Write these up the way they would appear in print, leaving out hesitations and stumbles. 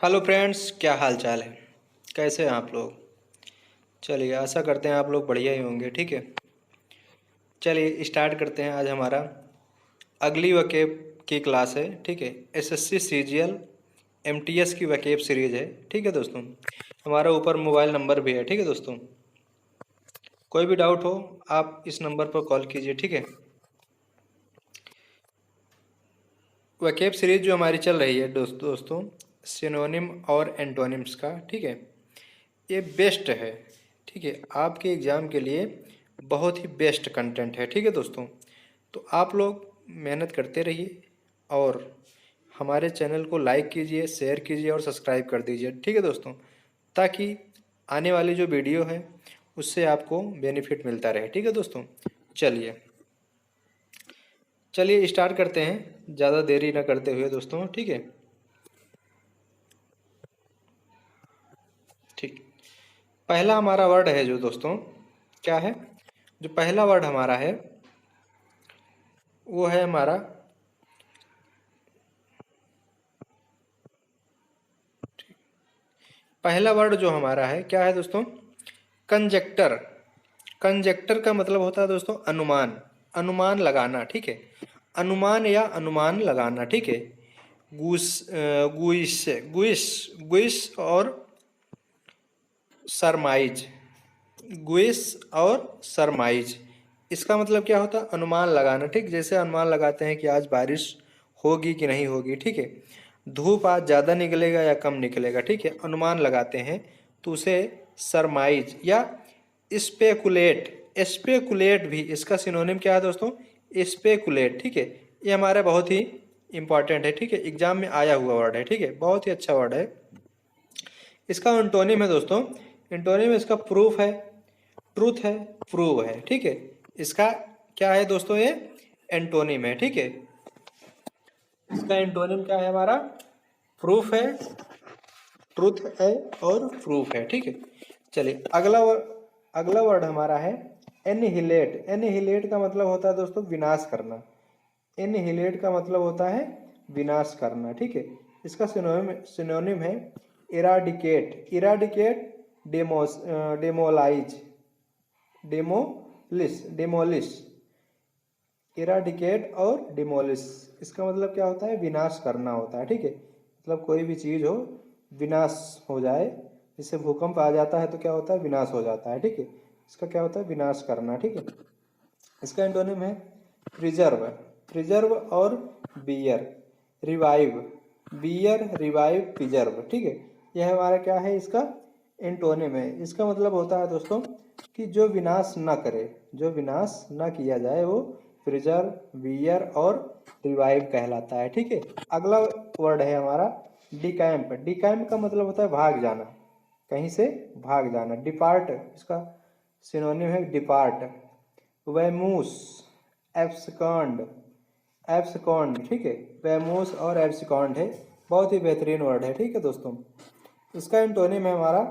Hello friends, क्या हाल चाल है। कैसे हैं आप लोग। चलिए, आशा करते हैं आप लोग बढ़िया ही होंगे। ठीक है, चलिए स्टार्ट करते हैं। आज हमारा अगली वकेब की क्लास है। ठीक है, एसएससी सीजीएल एमटीएस की वकेब सीरीज है। ठीक है दोस्तों, हमारा ऊपर मोबाइल नंबर भी है। ठीक है दोस्तों, कोई भी डाउट हो आप इस नंबर पर कॉल कीजिए। ठीक है, वकेब सीरीज जो हमारी चल रही है दोस्तों सिनोनिम और एंटोनिम्स का। ठीक है, ये बेस्ट है। ठीक है, आपके एग्ज़ाम के लिए बहुत ही बेस्ट कंटेंट है। ठीक है दोस्तों, तो आप लोग मेहनत करते रहिए और हमारे चैनल को लाइक कीजिए, शेयर कीजिए और सब्सक्राइब कर दीजिए। ठीक है दोस्तों, ताकि आने वाली जो वीडियो है उससे आपको बेनिफिट मिलता रहे। ठीक है दोस्तों, चलिए चलिए स्टार्ट करते हैं, ज़्यादा देरी ना करते हुए दोस्तों। ठीक है, ठीक। पहला हमारा वर्ड है जो दोस्तों, क्या है, जो पहला वर्ड हमारा है वो है हमारा पहला वर्ड जो हमारा है क्या है दोस्तों, कंजेक्टर। कंजेक्टर का मतलब होता है दोस्तों अनुमान, अनुमान लगाना। ठीक है, अनुमान या अनुमान लगाना। ठीक है, गुस गुइस गुइस गुइस और सरमाइज, गुइस और सरमाइज, इसका मतलब क्या होता है, अनुमान लगाना। ठीक, जैसे अनुमान लगाते हैं कि आज बारिश होगी कि नहीं होगी। ठीक है, धूप आज ज़्यादा निकलेगा या कम निकलेगा। ठीक है, अनुमान लगाते हैं तो उसे सरमाइज या स्पेकुलेट, स्पेकुलेट भी इसका सिनोनिम क्या है दोस्तों, स्पेकुलेट। ठीक है, ये हमारा बहुत ही इंपॉर्टेंट है। ठीक है, एग्जाम में आया हुआ वर्ड है। ठीक है, बहुत ही अच्छा वर्ड है। इसका एंटोनिम है दोस्तों, एंटोनिम इसका प्रूफ है, ट्रूथ है, प्रूव है। ठीक है, इसका क्या है दोस्तों, ये एंटोनिम है। ठीक है, इसका एंटोनिम क्या है हमारा, प्रूफ है, ट्रूथ है और प्रूफ है। ठीक है, चलिए अगला वर्ड हमारा है एनिहिलेट। एनिहिलेट का मतलब होता है दोस्तों विनाश करना। एनिहिलेट का मतलब होता है विनाश करना। ठीक है, इसका सिनोनिम है इराडिकेट, इराडिकेट, डेमोलाइज, डेमोलिश, इराडिकेट और डिमोलिश, इसका मतलब क्या होता है, विनाश करना होता है। ठीक है, मतलब कोई भी चीज़ हो विनाश हो जाए, जैसे भूकंप आ जाता है तो क्या होता है, विनाश हो जाता है। ठीक है, इसका क्या होता है, विनाश करना। ठीक है, इसका एंटोनिम है प्रिजर्व, प्रिजर्व और bear, revive, bear, revive, preserve. ठीक है, यह हमारा क्या है, इसका एंटोनिम है। इसका मतलब होता है दोस्तों कि जो विनाश ना करे, जो विनाश ना किया जाए वो प्रिजर्व, बियर और रिवाइव कहलाता है। ठीक है, अगला वर्ड है हमारा डिकैम्प। डिकैम्प का मतलब होता है भाग जाना, कहीं से भाग जाना। डिपार्ट, इसका सिनोनिम है डिपार्ट, वैमूस, एब्सकॉन्ड, एब्सकॉन्ड। ठीक है, वैमूस और एब्सकॉन्ड है, बहुत ही बेहतरीन वर्ड है। ठीक है दोस्तों, इसका एंटोनिम है हमारा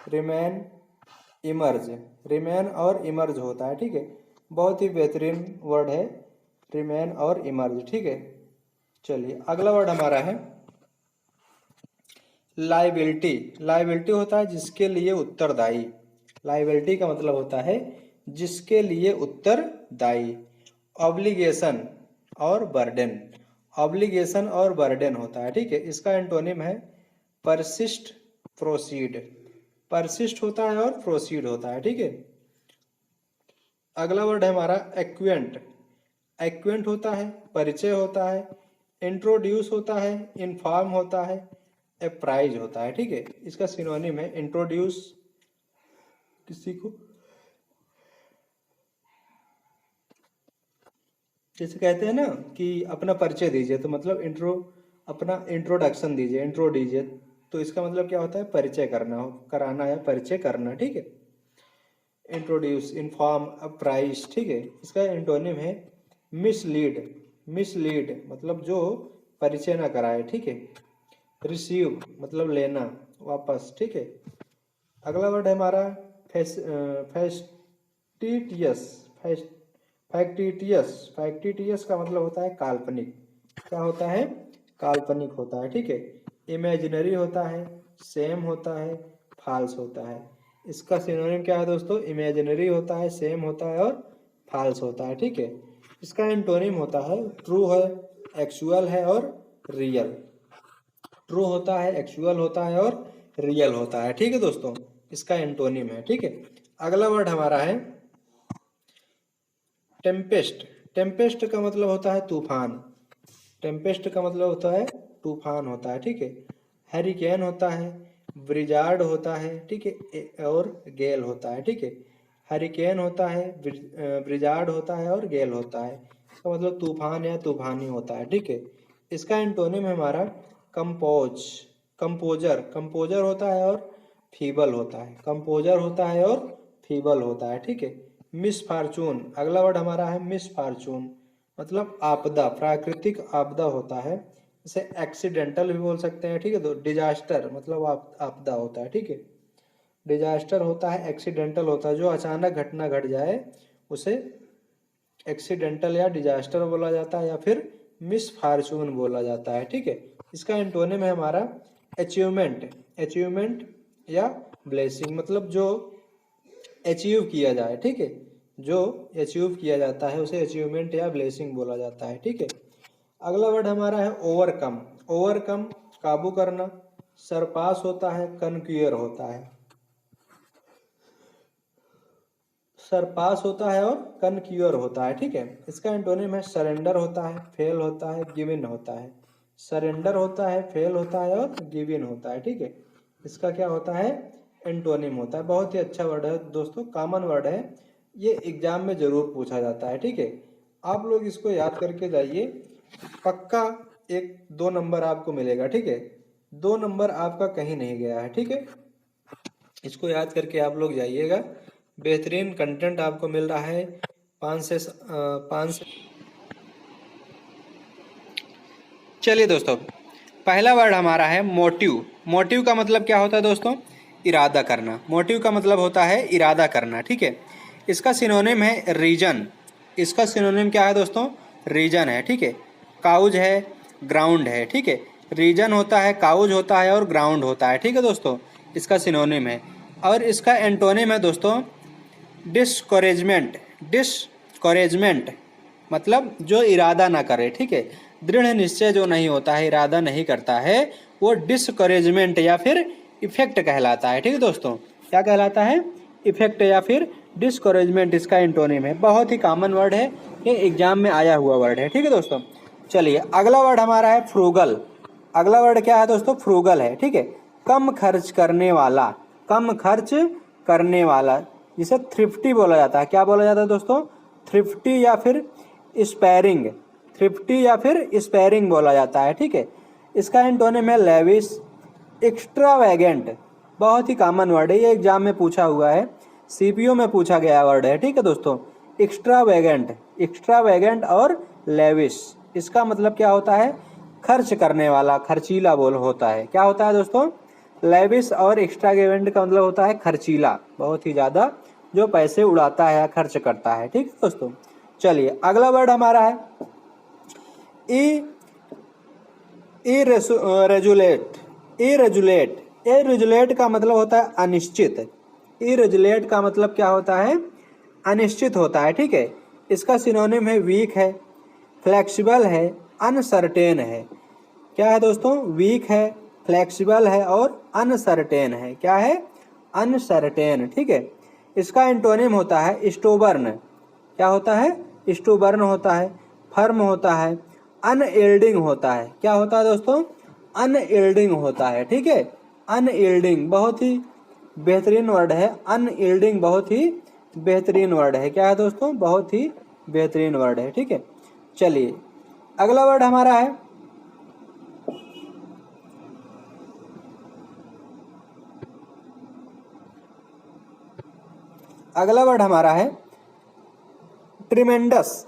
रिमेन, इमर्ज, रिमेन और इमर्ज होता है। ठीक है, बहुत ही बेहतरीन वर्ड है रिमेन और इमर्ज। ठीक है, चलिए अगला वर्ड हमारा है लाइबिलिटी। लाइबिलिटी होता है जिसके लिए उत्तरदायी, लाइबिलिटी का मतलब होता है जिसके लिए उत्तरदायी। ऑब्लिगेशन और बर्डन, ऑब्लिगेशन और बर्डन होता है। ठीक है, इसका एंटोनिम है परसिस्ट, प्रोसीड, परसिस्ट होता है और प्रोसीड होता है। ठीक है, अगला वर्ड है हमारा एक्वेंट। एक्वेंट होता है परिचय होता है, इंट्रोड्यूस होता है, इन्फॉर्म होता है, अप्राइज होता है। ठीक है, इसका सिनोनिम है इंट्रोड्यूस, किसी को जैसे कहते हैं ना कि अपना परिचय दीजिए, तो मतलब इंट्रो, अपना इंट्रोडक्शन दीजिए, इंट्रो दीजिए, तो इसका मतलब क्या होता है, परिचय करना, कराना या परिचय करना। ठीक है, इंट्रोड्यूस, इन्फॉर्म, अप्राइज। ठीक है, इसका एंटोनिम है मिसलीड, मिसलीड मतलब जो परिचय ना कराए। ठीक है, रिसीव मतलब लेना वापस। ठीक है, अगला वर्ड है हमारा फैक्टिटियस, फैक्टिटियस, फैक्टिटियस का मतलब होता है काल्पनिक, क्या होता है, काल्पनिक होता है। ठीक है, इमेजिनरी होता है, सेम होता है, फाल्स होता है। इसका सिनोनिम क्या है दोस्तों? इमेजिनरी होता है, सेम होता है और फाल्स होता है, ठीक है। इसका एंटोनिम होता है ट्रू है, एक्चुअल है और रियल। ट्रू होता है, एक्चुअल होता है और रियल होता है, ठीक है दोस्तों। इसका एंटोनिम है, ठीक है। अगला वर्ड हमारा है टेम्पेस्ट। टेम्पेस्ट का मतलब होता है तूफान। टेम्पेस्ट का मतलब होता है तूफान होता है, ठीक है। हैरिकेन होता है, ब्रिजार्ड होता है, ठीक है, और गेल होता है, ठीक है। हैरिकेन होता है, ब्रिजार्ड होता है और गेल होता है। इसका मतलब तूफान या तूफानी होता है, ठीक है। इसका एंटोनिम है हमारा कंपोज। कंपोजर, कंपोजर होता है और फीबल होता है। कंपोजर होता है और फीबल होता है, ठीक है। मिस फार्चून, अगला वर्ड हमारा है मिस फार्चून, मतलब आपदा, प्राकृतिक आपदा होता है। इसे एक्सीडेंटल भी बोल सकते हैं, ठीक है। तो डिजास्टर मतलब आपदा होता है, ठीक है। डिजास्टर होता है, एक्सीडेंटल होता है, जो अचानक घटना घट जाए उसे एक्सीडेंटल या डिजास्टर बोला जाता है या फिर मिस फार्चून बोला जाता है, ठीक है। इसका एंटोनिम है हमारा अचीवमेंट। अचीवमेंट या ब्लेसिंग, मतलब जो अचीव किया जाए, ठीक है। जो अचीव किया जाता है उसे अचीवमेंट या ब्लेसिंग बोला जाता है, ठीक है। अगला वर्ड हमारा है ओवरकम। ओवरकम काबू करना, सरपास होता है, कनक्यूर होता है। सरपास होता है और कनक्यूर होता है, ठीक है। इसका एंटोनिम है सरेंडर होता है, फेल होता है, गिव इन होता है। सरेंडर होता है, फेल होता है और गिव इन होता है, ठीक है। इसका क्या होता है? एंटोनिम होता है। बहुत ही अच्छा वर्ड है दोस्तों, कॉमन वर्ड है, ये एग्जाम में जरूर पूछा जाता है, ठीक है। आप लोग इसको याद करके जाइए, पक्का 1-2 नंबर आपको मिलेगा, ठीक है। 2 नंबर आपका कहीं नहीं गया है, ठीक है। इसको याद करके आप लोग जाइएगा, बेहतरीन कंटेंट आपको मिल रहा है। 5 से चलिए दोस्तों, पहला वर्ड हमारा है मोटिव। मोटिव का मतलब क्या होता है दोस्तों? इरादा करना। मोटिव का मतलब होता है इरादा करना, ठीक है। इसका सिनोनिम है रीजन। इसका सिनोनिम क्या है दोस्तों? रीजन है, ठीक है। काउज है, ग्राउंड है, ठीक है। रीजन होता है, काउज होता है और ग्राउंड होता है, ठीक है दोस्तों। इसका सिनोनिम है। और इसका एंटोनिम है दोस्तों डिस्करेजमेंट। डिस्करेजमेंट मतलब जो इरादा ना करे, ठीक है। दृढ़ निश्चय जो नहीं होता है, इरादा नहीं करता है, वो डिस्करेजमेंट या फिर इफेक्ट कहलाता है, ठीक है दोस्तों। क्या कहलाता है? इफेक्ट या फिर डिस्करेजमेंट इसका एंटोनिम है। बहुत ही कॉमन वर्ड है, ये एग्जाम में आया हुआ वर्ड है, ठीक है दोस्तों। चलिए अगला वर्ड हमारा है फ्रूगल। अगला वर्ड क्या है दोस्तों? फ्रूगल है, ठीक है। कम खर्च करने वाला, कम खर्च करने वाला, जिसे थ्रिफ्टी बोला जाता है। क्या बोला जाता है दोस्तों? थ्रिफ्टी या फिर स्पेयरिंग। थ्रिफ्टी या फिर स्पेयरिंग बोला जाता है, ठीक है। इसका एंटोनिम है लेविश, एक्स्ट्रावैगेंट। बहुत ही कॉमन वर्ड है, ये एग्जाम में पूछा हुआ है, सीपीओ में पूछा गया वर्ड है, ठीक है दोस्तों। एक्स्ट्रावैगेंट, एक्स्ट्रावैगेंट और लेविश, इसका मतलब क्या होता है? खर्च करने वाला, खर्चीला बोल होता है। क्या होता है दोस्तों? लेविश और एक्स्ट्रावेगेंट का मतलब होता है खर्चीला, बहुत ही ज़्यादा जो पैसे उड़ाता है या खर्च करता है, ठीक है दोस्तों। चलिए अगला वर्ड हमारा है इरेजुलेट। इरेजुलेट, इरेजुलेट का मतलब होता है अनिश्चित। इरेजुलेट का मतलब क्या होता है? अनिश्चित होता है, ठीक है। इसका सिनोनिम है वीक है, फ्लेक्सिबल है, अनसर्टेन है। क्या है दोस्तों? वीक है, फ्लेक्सिबल है और अनसर्टेन है। क्या है? अनसर्टेन, ठीक है। इसका एंटोनिम होता है स्टोबर्न। क्या होता है? स्टोबर्न होता है, फर्म होता है, अनयील्डिंग होता है। क्या होता है दोस्तों? अनयील्डिंग होता है, ठीक है। अनयील्डिंग बहुत ही बेहतरीन वर्ड है, अनयील्डिंग बहुत ही बेहतरीन वर्ड है। क्या है दोस्तों? बहुत ही बेहतरीन वर्ड है, ठीक है। चलिए अगला वर्ड हमारा है अगला वर्ड हमारा है ट्रिमेंडस।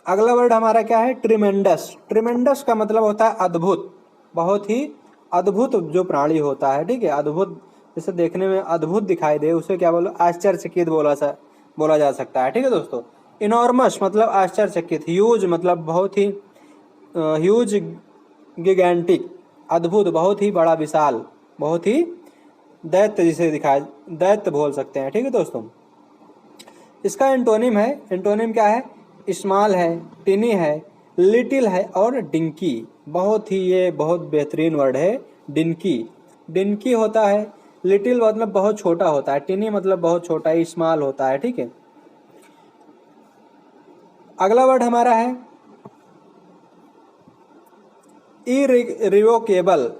अगला वर्ड हमारा क्या है? ट्रिमेंडस। ट्रिमेंडस का मतलब होता है अद्भुत, बहुत ही अद्भुत जो प्राणी होता है, ठीक है। अद्भुत, जैसे देखने में अद्भुत दिखाई दे उसे क्या बोलो? आश्चर्यचकित बोला जा सकता है, ठीक है दोस्तों। इनॉर्मस मतलब आश्चर्यचकित। ह्यूज मतलब बहुत ही ह्यूज, गिगैंटिक अद्भुत, बहुत ही बड़ा, विशाल, बहुत ही दैत्य जिसे दिखाया, दैत्य बोल सकते हैं, ठीक है दोस्तों। इसका एंटोनिम है, एंटोनिम क्या है? स्मॉल है, टिनी है, लिटिल है और डिंकी। बहुत ही ये बहुत बेहतरीन वर्ड है डिंकी। डिंकी होता है, लिटिल मतलब बहुत छोटा होता है, टिनी मतलब बहुत छोटा, स्मॉल होता है, ठीक है। अगला वर्ड हमारा है इरिवोकेबल।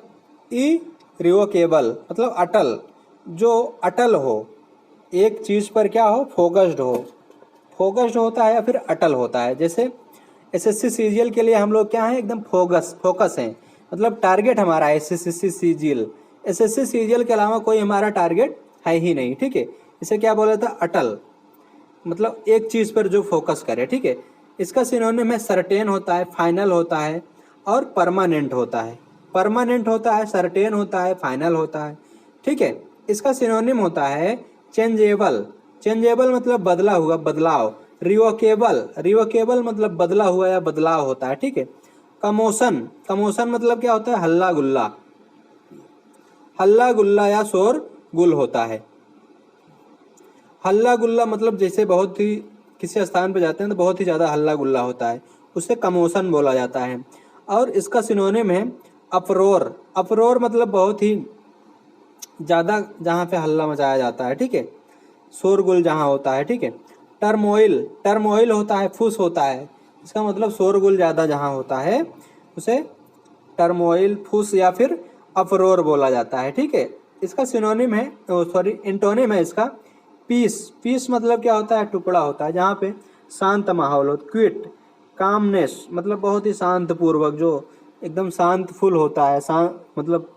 इरिवोकेबल मतलब अटल, जो अटल हो, एक चीज पर क्या हो? फोकस्ड हो। फोकस्ड होता है या फिर अटल होता है। जैसे एसएससी सीजीएल के लिए हम लोग क्या है? एकदम फोकस हैं, मतलब टारगेट हमारा है एसएससी सीजीएल। एसएससी सीजीएल के अलावा कोई हमारा टारगेट है ही नहीं, ठीक है। इसे क्या बोला था? अटल, मतलब एक चीज पर जो फोकस करे, ठीक है। इसका सिनोनिम है सर्टेन होता है, फाइनल होता है और परमानेंट होता है। परमानेंट होता है, सर्टेन होता है, फाइनल होता है, ठीक है। इसका सिनोनिम होता है चेंजेबल। चेंजेबल मतलब बदला हुआ, बदलाव। रिवोकेबल, रिवोकेबल मतलब बदला हुआ या बदलाव होता है, ठीक है। कमोशन, कमोशन मतलब क्या होता है? हल्ला गुल्ला, हल्ला गुल्ला या शोर गुल होता है। हल्ला गुल्ला मतलब जैसे बहुत ही किसी स्थान पर जाते हैं तो बहुत ही ज़्यादा हल्ला गुल्ला होता है, उसे कमोशन बोला जाता है। और इसका सिनोनिम है अपरोर। अपरोर मतलब बहुत ही ज़्यादा जहाँ पे हल्ला मचाया जाता है, ठीक है, शोरगुल जहाँ होता है, ठीक है। टर्मोइल, टर्मोइल होता है, फुस होता है, इसका मतलब शोरगुल ज़्यादा जहाँ होता है उसे टर्मोइल, फुस या फिर अपरोर बोला जाता है, ठीक है। इसका सिनोनिम है, सॉरी एंटोनिम है इसका पीस। पीस मतलब क्या होता है? टुकड़ा होता है, जहाँ पे शांत माहौल हो। क्विट, कामनेस मतलब बहुत ही शांत पूर्वक, जो एकदम शांतफुल होता है, मतलब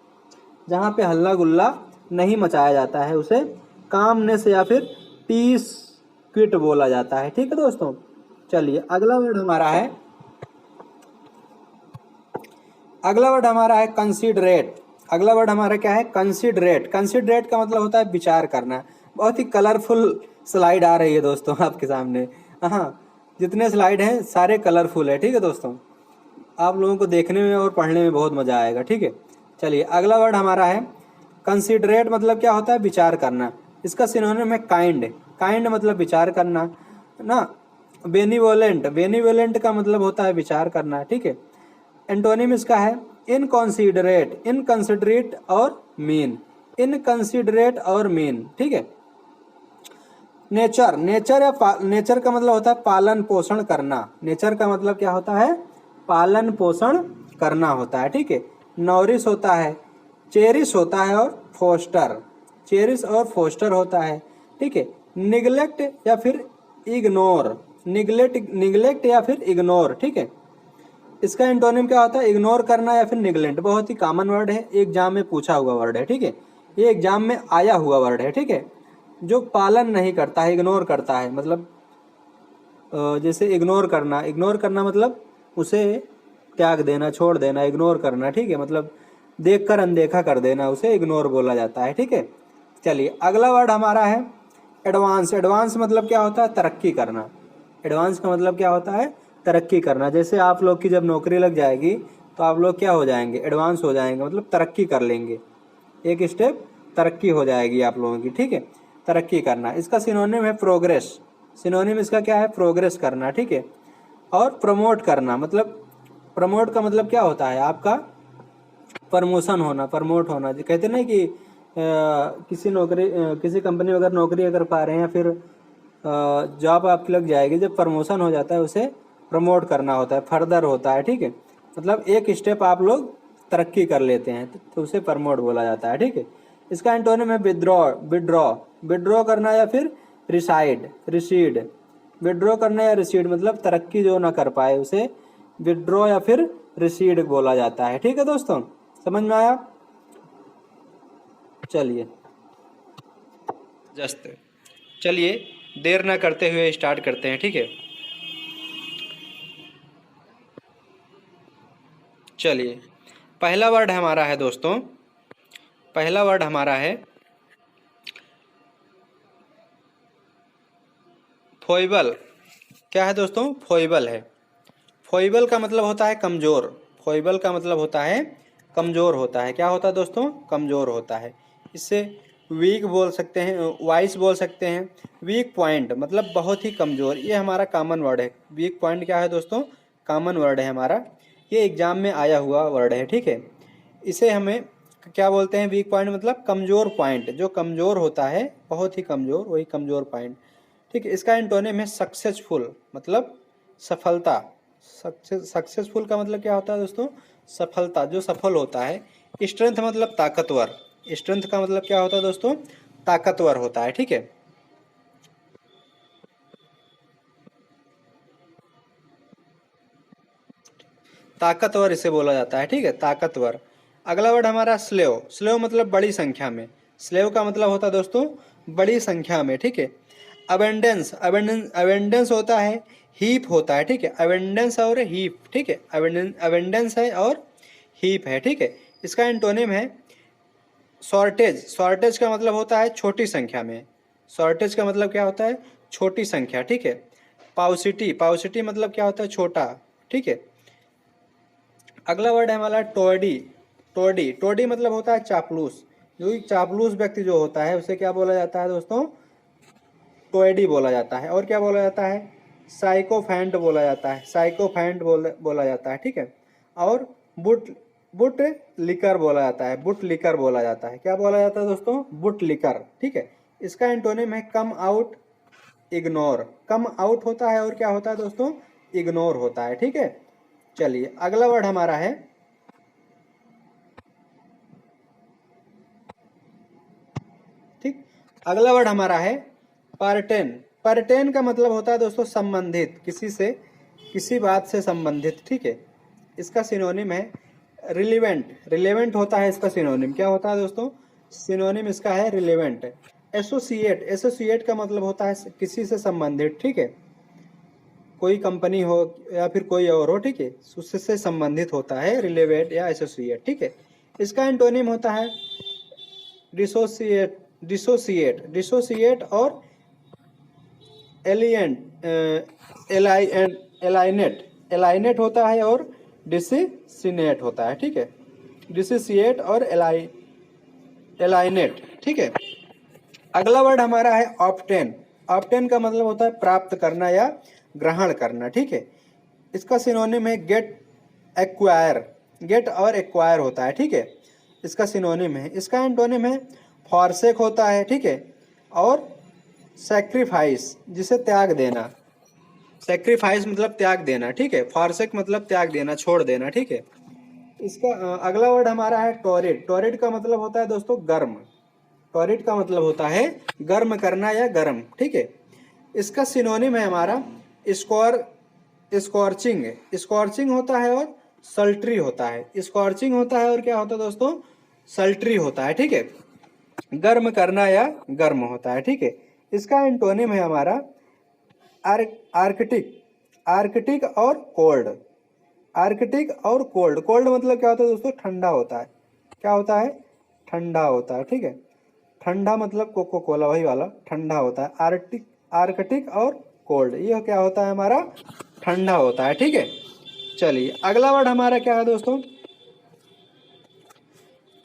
जहाँ पे हल्ला गुल्ला नहीं मचाया जाता है उसे कामनेस या फिर पीस क्विट बोला जाता है, ठीक है दोस्तों। चलिए अगला वर्ड हमारा है, अगला वर्ड हमारा है कंसीडरेट। अगला वर्ड हमारा क्या है? कंसीडरेट। कंसीडरेट का मतलब होता है विचार करना। बहुत ही कलरफुल स्लाइड आ रही है दोस्तों आपके सामने। हाँ, जितने स्लाइड हैं सारे कलरफुल है, ठीक है दोस्तों। आप लोगों को देखने में और पढ़ने में बहुत मजा आएगा, ठीक है। चलिए अगला वर्ड हमारा है कंसीडरेट, मतलब क्या होता है? विचार करना। इसका सिनोनिम है काइंड। काइंड मतलब विचार करना ना। बेनिवोलेंट, बेनिवोलेंट का मतलब होता है विचार करना, ठीक है। एंटोनिम इसका है इनकंसीडरेट, इनकंसीडरेट और मीन, इनकंसीडरेट और मीन, ठीक है। नेचर, नेचर या नेचर का मतलब होता है पालन पोषण करना। नेचर का मतलब क्या होता है? पालन पोषण करना होता है, ठीक है। नॉरिश होता है, चेरिश होता है और फोस्टर, चेरिश और फोस्टर होता है, ठीक है। निगलेक्ट या फिर इग्नोर, निगलेक्ट, निगलेक्ट या फिर इग्नोर, ठीक है। इसका एंटोनिम क्या होता है? इग्नोर करना या फिर निगलेक्ट। बहुत ही कॉमन वर्ड है, एग्जाम में पूछा हुआ वर्ड है, ठीक है। ये एग्जाम में आया हुआ वर्ड है, ठीक है। जो पालन नहीं करता है, इग्नोर करता है, मतलब जैसे इग्नोर करना, इग्नोर करना मतलब उसे त्याग देना, छोड़ देना, इग्नोर करना, ठीक है। मतलब देखकर अनदेखा कर देना, उसे इग्नोर बोला जाता है, ठीक है। चलिए अगला वर्ड हमारा है एडवांस। एडवांस मतलब क्या होता है? तरक्की करना। एडवांस का मतलब क्या होता है? तरक्की करना। जैसे आप लोग की जब नौकरी लग जाएगी तो आप लोग क्या हो जाएंगे? एडवांस हो जाएंगे, मतलब तरक्की कर लेंगे, एक स्टेप तरक्की हो जाएगी आप लोगों की, ठीक है। तरक्की करना, इसका सिनोनिम है प्रोग्रेस। सिनोनिम इसका क्या है? प्रोग्रेस करना, ठीक है। और प्रमोट करना, मतलब प्रमोट का मतलब क्या होता है? आपका प्रमोशन होना, प्रमोट होना। जो कहते ना कि किसी नौकरी, किसी कंपनी में अगर नौकरी अगर पा रहे हैं या फिर जॉब आपकी लग जाएगी, जब प्रमोशन हो जाता है उसे प्रमोट करना होता है, फर्दर होता है, ठीक है। मतलब एक स्टेप आप लोग तरक्की कर लेते हैं तो उसे प्रमोट बोला जाता है, ठीक है। इसका एंटोनिम है विड्रॉ। विड्रॉ, विड्रॉ करना या फिर रिसाइड, रिसीड। विड्रॉ करना या रिसीड मतलब तरक्की जो ना कर पाए उसे विड्रॉ या फिर रिसीड बोला जाता है, ठीक है दोस्तों। समझ में आया? चलिए जस्ट, चलिए देर ना करते हुए स्टार्ट करते हैं, ठीक है। चलिए पहला वर्ड हमारा है दोस्तों, पहला वर्ड हमारा है फोइबल। क्या है दोस्तों? फोइबल है। फोइबल का मतलब होता है कमजोर। फोइबल का मतलब होता है कमज़ोर होता है। क्या होता है दोस्तों? कमज़ोर होता है। इससे वीक बोल सकते हैं, वाइस बोल सकते हैं। वीक पॉइंट मतलब बहुत ही कमज़ोर, ये हमारा कॉमन वर्ड है। वीक पॉइंट क्या है दोस्तों? कॉमन वर्ड है हमारा, ये एग्जाम में आया हुआ वर्ड है, ठीक है। इसे हमें क्या बोलते हैं? वीक पॉइंट मतलब कमज़ोर पॉइंट, जो कमज़ोर होता है, बहुत ही कमज़ोर, वही कमज़ोर पॉइंट, ठीक है। इसका एंटोनिम है सक्सेसफुल, मतलब सफलता। सक्सेसफुल का मतलब क्या होता है दोस्तों? सफलता, जो सफल होता है। स्ट्रेंथ मतलब ताकतवर, स्ट्रेंथ का मतलब क्या होता है दोस्तों? ताकतवर होता है, ठीक है। ताकतवर इसे बोला जाता है, ठीक है, ताकतवर। अगला वर्ड हमारा स्लेव। स्लेव मतलब बड़ी संख्या में। स्लेव का मतलब होता है दोस्तों बड़ी संख्या में, ठीक है। अबेंडेंस, अबेंडेंस, अबेंडेंस होता है, हीप होता है, ठीक है। अबेंडेंस और हीप, ठीक है। अबेंडेंस है और हीप है, ठीक है। इसका एंटोनिम है शॉर्टेज। शॉर्टेज का मतलब होता है छोटी संख्या में। शॉर्टेज का मतलब क्या होता है? छोटी संख्या, ठीक है। पाउसिटी, पाउसिटी मतलब क्या होता है? छोटा, ठीक है। अगला वर्ड है हमारा टोडी। टोडी, टोडी मतलब होता है चापलूस। जो चापलूस व्यक्ति जो होता है उसे क्या बोला जाता है दोस्तों? टोएडी बोला जाता है। और क्या बोला जाता है? साइकोफैंट बोला जाता है, साइकोफैंट बोला जाता है, ठीक है। और बुट बुट लिकर बोला जाता है, बुट लिकर बोला जाता है। क्या बोला जाता है दोस्तों? बुट लिकर, ठीक है। इसका एंटोनिम है come out, ignore. Come out होता है और क्या होता है दोस्तों? इग्नोर होता है, ठीक है। चलिए अगला वर्ड हमारा है ठीक, अगला वर्ड हमारा है परटेन। परटेन का मतलब होता है दोस्तों संबंधित, किसी से, किसी बात से संबंधित, ठीक है। इसका सिनोनिम है रिलेवेंट। रिलेवेंट होता है इसका सिनोनिम। क्या होता है दोस्तों? सिनोनिम इसका है रिलेवेंट। एसोसिएट, एसोसिएट का मतलब होता है किसी से संबंधित, ठीक है। कोई कंपनी हो या फिर कोई और हो, ठीक है, उससे संबंधित होता है रिलेवेंट या एसोसिएट, ठीक है। इसका एंटोनिम होता है डिसोसिएट, डिसोसिएट, डिसोसिएट और एलिएंट, एलाइनेट, एलाइनेट होता है और डिसिसिनेट होता है, ठीक है। डिसिसिएट और एलाइनेट, ठीक है। अगला वर्ड हमारा है ऑब्टेन। ऑब्टेन का मतलब होता है प्राप्त करना या ग्रहण करना, ठीक है। इसका सिनोनिम है गेट, एक्वायर। गेट और एक्वायर होता है, ठीक है। इसका सिनोनिम है। इसका एंटोनिम है फॉरसेक होता है, ठीक है। और सैक्रिफाइस, जिसे त्याग देना। सैक्रिफाइस मतलब त्याग देना, ठीक है। फॉरसेक मतलब त्याग देना, छोड़ देना, ठीक है। इसका अगला वर्ड हमारा है टॉरिड। टॉरिड का मतलब होता है दोस्तों गर्म। टॉरिड का मतलब होता है गर्म करना या गर्म, ठीक है। इसका सिनोनिम है हमारा स्कॉर, स्कॉर्चिंग। स्कॉर्चिंग होता है और सल्ट्री होता है। स्कॉर्चिंग होता है और क्या होता है दोस्तों? सल्ट्री होता है, ठीक है। गर्म करना या गर्म होता है, ठीक है। इसका एंटोनिम है हमारा आर्कटिक। आर्कटिक और कोल्ड। आर्कटिक और कोल्ड। कोल्ड मतलब क्या होता है दोस्तों? ठंडा होता है। क्या होता है? ठंडा होता है, ठीक है। ठंडा मतलब कोको कोला, वही वाला ठंडा होता है। आर्कटिक, आर्कटिक और कोल्ड, ये क्या होता है हमारा? ठंडा होता है, ठीक है। चलिए अगला वर्ड हमारा क्या है दोस्तों?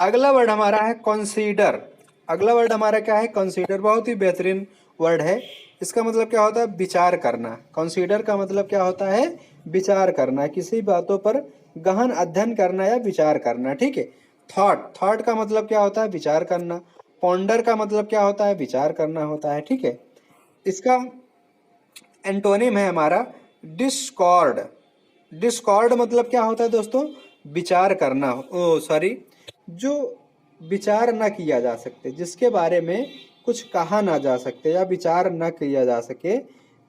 अगला वर्ड हमारा है कंसीडर। अगला वर्ड हमारा क्या है? कंसीडर। बहुत ही बेहतरीन वर्ड है। इसका मतलब क्या होता है? विचार करना। कंसीडर का मतलब क्या होता है? विचार करना, किसी बातों पर गहन अध्ययन करना या विचार करना, ठीक है। थॉट, थॉट का मतलब क्या होता है? विचार करना। पॉन्डर का मतलब क्या होता है? विचार करना होता है, ठीक है। इसका एंटोनिम है हमारा डिस्कॉर्ड। डिस्कॉर्ड मतलब क्या होता है दोस्तों? विचार करना, ओ सॉरी, जो विचार न किया जा सकते, जिसके बारे में कुछ कहा ना जा सकते या विचार न किया जा सके,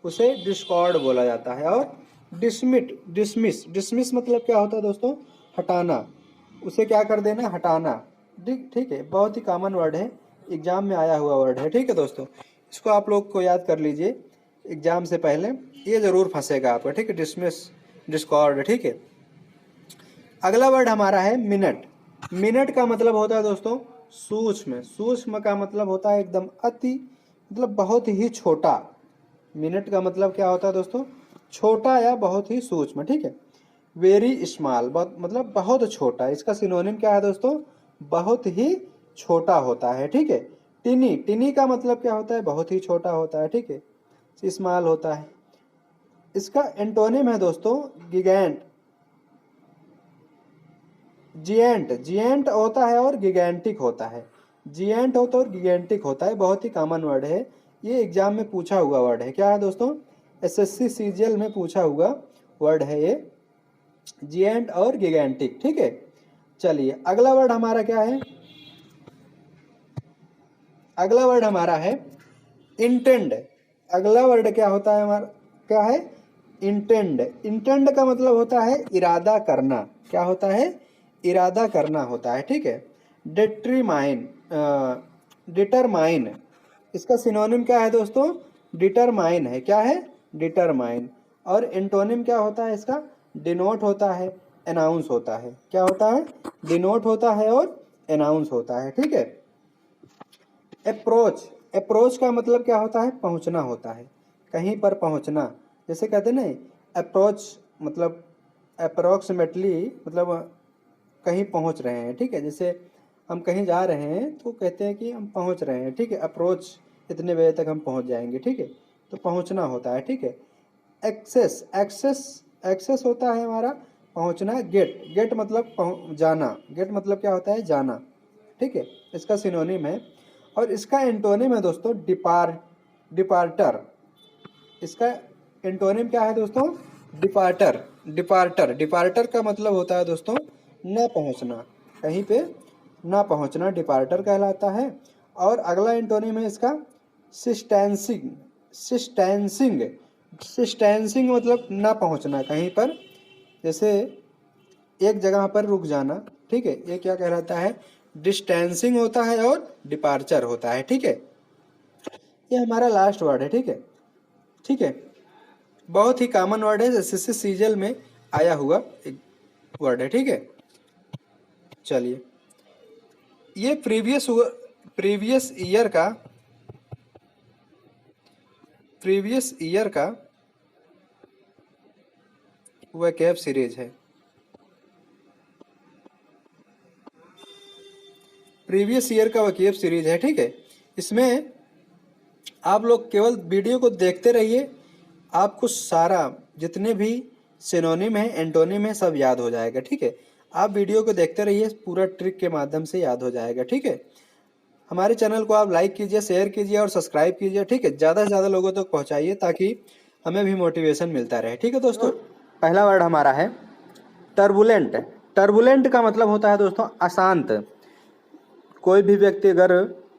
उसे डिस्कॉर्ड बोला जाता है। और डिसमिट, डिसमिस, डिसमिस मतलब क्या होता है दोस्तों? हटाना, उसे क्या कर देना? हटाना, ठीक, ठीक है। बहुत ही कॉमन वर्ड है, एग्जाम में आया हुआ वर्ड है, ठीक है दोस्तों। इसको आप लोग को याद कर लीजिए एग्जाम से पहले, ये जरूर फंसेगा आपका, ठीक है। डिसमिस, डिस्कॉर्ड, ठीक है। अगला वर्ड हमारा है मिनट। मिनट का मतलब होता है दोस्तों सूक्ष्म। सूक्ष्म का मतलब होता है एकदम अति, मतलब बहुत ही छोटा। मिनट का मतलब क्या होता है दोस्तों? छोटा या बहुत ही सूक्ष्म, ठीक है। वेरी स्मॉल, बहुत मतलब बहुत छोटा। इसका सिनोनिम क्या है दोस्तों? बहुत ही छोटा होता है, ठीक है। टिनी, टिनी का मतलब क्या होता है? बहुत ही छोटा होता है, ठीक है। स्मॉल होता है। इसका एंटोनिम है दोस्तों गिगेंट, जिएंट, जिएंट होता है और गिगेंटिक होता है। जिएंट होता है और गिगेंटिक होता है, बहुत ही कॉमन वर्ड है। ये एग्जाम में पूछा हुआ वर्ड है। क्या है दोस्तों? एसएससी सीजीएल में पूछा हुआ वर्ड है ये, जिएंट और गिगेंटिक, ठीक है। चलिए अगला वर्ड हमारा क्या है? अगला वर्ड हमारा है इंटेंड। अगला वर्ड क्या होता है हमारा? क्या है? इंटेंड। इंटेंड का मतलब होता है इरादा करना। क्या होता है? इरादा करना होता है, ठीक है। डिटरमाइन, डिटरमाइन, इसका सिनोनिम क्या है दोस्तों? डिटरमाइन है। क्या है? डिटरमाइन। और एंटोनिम क्या होता है इसका? डिनोट होता है, अनाउंस होता है। क्या होता है? डिनोट होता है और अनाउंस होता है, ठीक है। अप्रोच, अप्रोच का मतलब क्या होता है? पहुंचना होता है, कहीं पर पहुंचना। जैसे कहते हैं ना अप्रोच, मतलब अप्रोक्सीमेटली, मतलब कहीं पहुंच रहे हैं, ठीक है। जैसे हम कहीं जा रहे हैं तो कहते हैं कि हम पहुंच रहे हैं, ठीक है। अप्रोच, इतने बजे तक हम पहुंच जाएंगे, ठीक है। तो पहुंचना होता है, ठीक है। एक्सेस, एक्सेस, एक्सेस होता है हमारा पहुंचना। गेट, गेट मतलब जाना। गेट मतलब क्या होता है? जाना, ठीक है। इसका सिनोनिम है। और इसका एंटोनिम है दोस्तों डिपार्टर। इसका एंटोनिम क्या है दोस्तों? डिपार्टर, डिपार्टर। डिपार्टर का मतलब होता है दोस्तों न पहुंचना, कहीं पे न पहुंचना डिपार्टर कहलाता है। और अगला एंटोनिम है इसका सिस्टेंसिंग, सिस्टेंसिंग, सिस्टेंसिंग मतलब न पहुंचना कहीं पर, जैसे एक जगह पर रुक जाना, ठीक है। ये क्या कहलाता है? डिस्टेंसिंग होता है और डिपार्चर होता है, ठीक है। ये हमारा लास्ट वर्ड है, ठीक है। ठीक है, बहुत ही कॉमन वर्ड है, एसएससी सीजीएल में आया हुआ एक वर्ड है, ठीक है। चलिए ये प्रीवियस ईयर का वोकैब सीरीज है। प्रीवियस ईयर का वोकैब सीरीज है, ठीक है। इसमें आप लोग केवल वीडियो को देखते रहिए, आपको सारा जितने भी सिनोनिम है, एंटोनिम है, सब याद हो जाएगा, ठीक है। आप वीडियो को देखते रहिए, पूरा ट्रिक के माध्यम से याद हो जाएगा, ठीक है। हमारे चैनल को आप लाइक कीजिए, शेयर कीजिए और सब्सक्राइब कीजिए, ठीक है। ज़्यादा से ज़्यादा लोगों तक पहुंचाइए ताकि हमें भी मोटिवेशन मिलता रहे, ठीक है दोस्तों। पहला वर्ड हमारा है टर्बुलेंट। टर्बुलेंट का मतलब होता है दोस्तों अशांत। कोई भी व्यक्ति अगर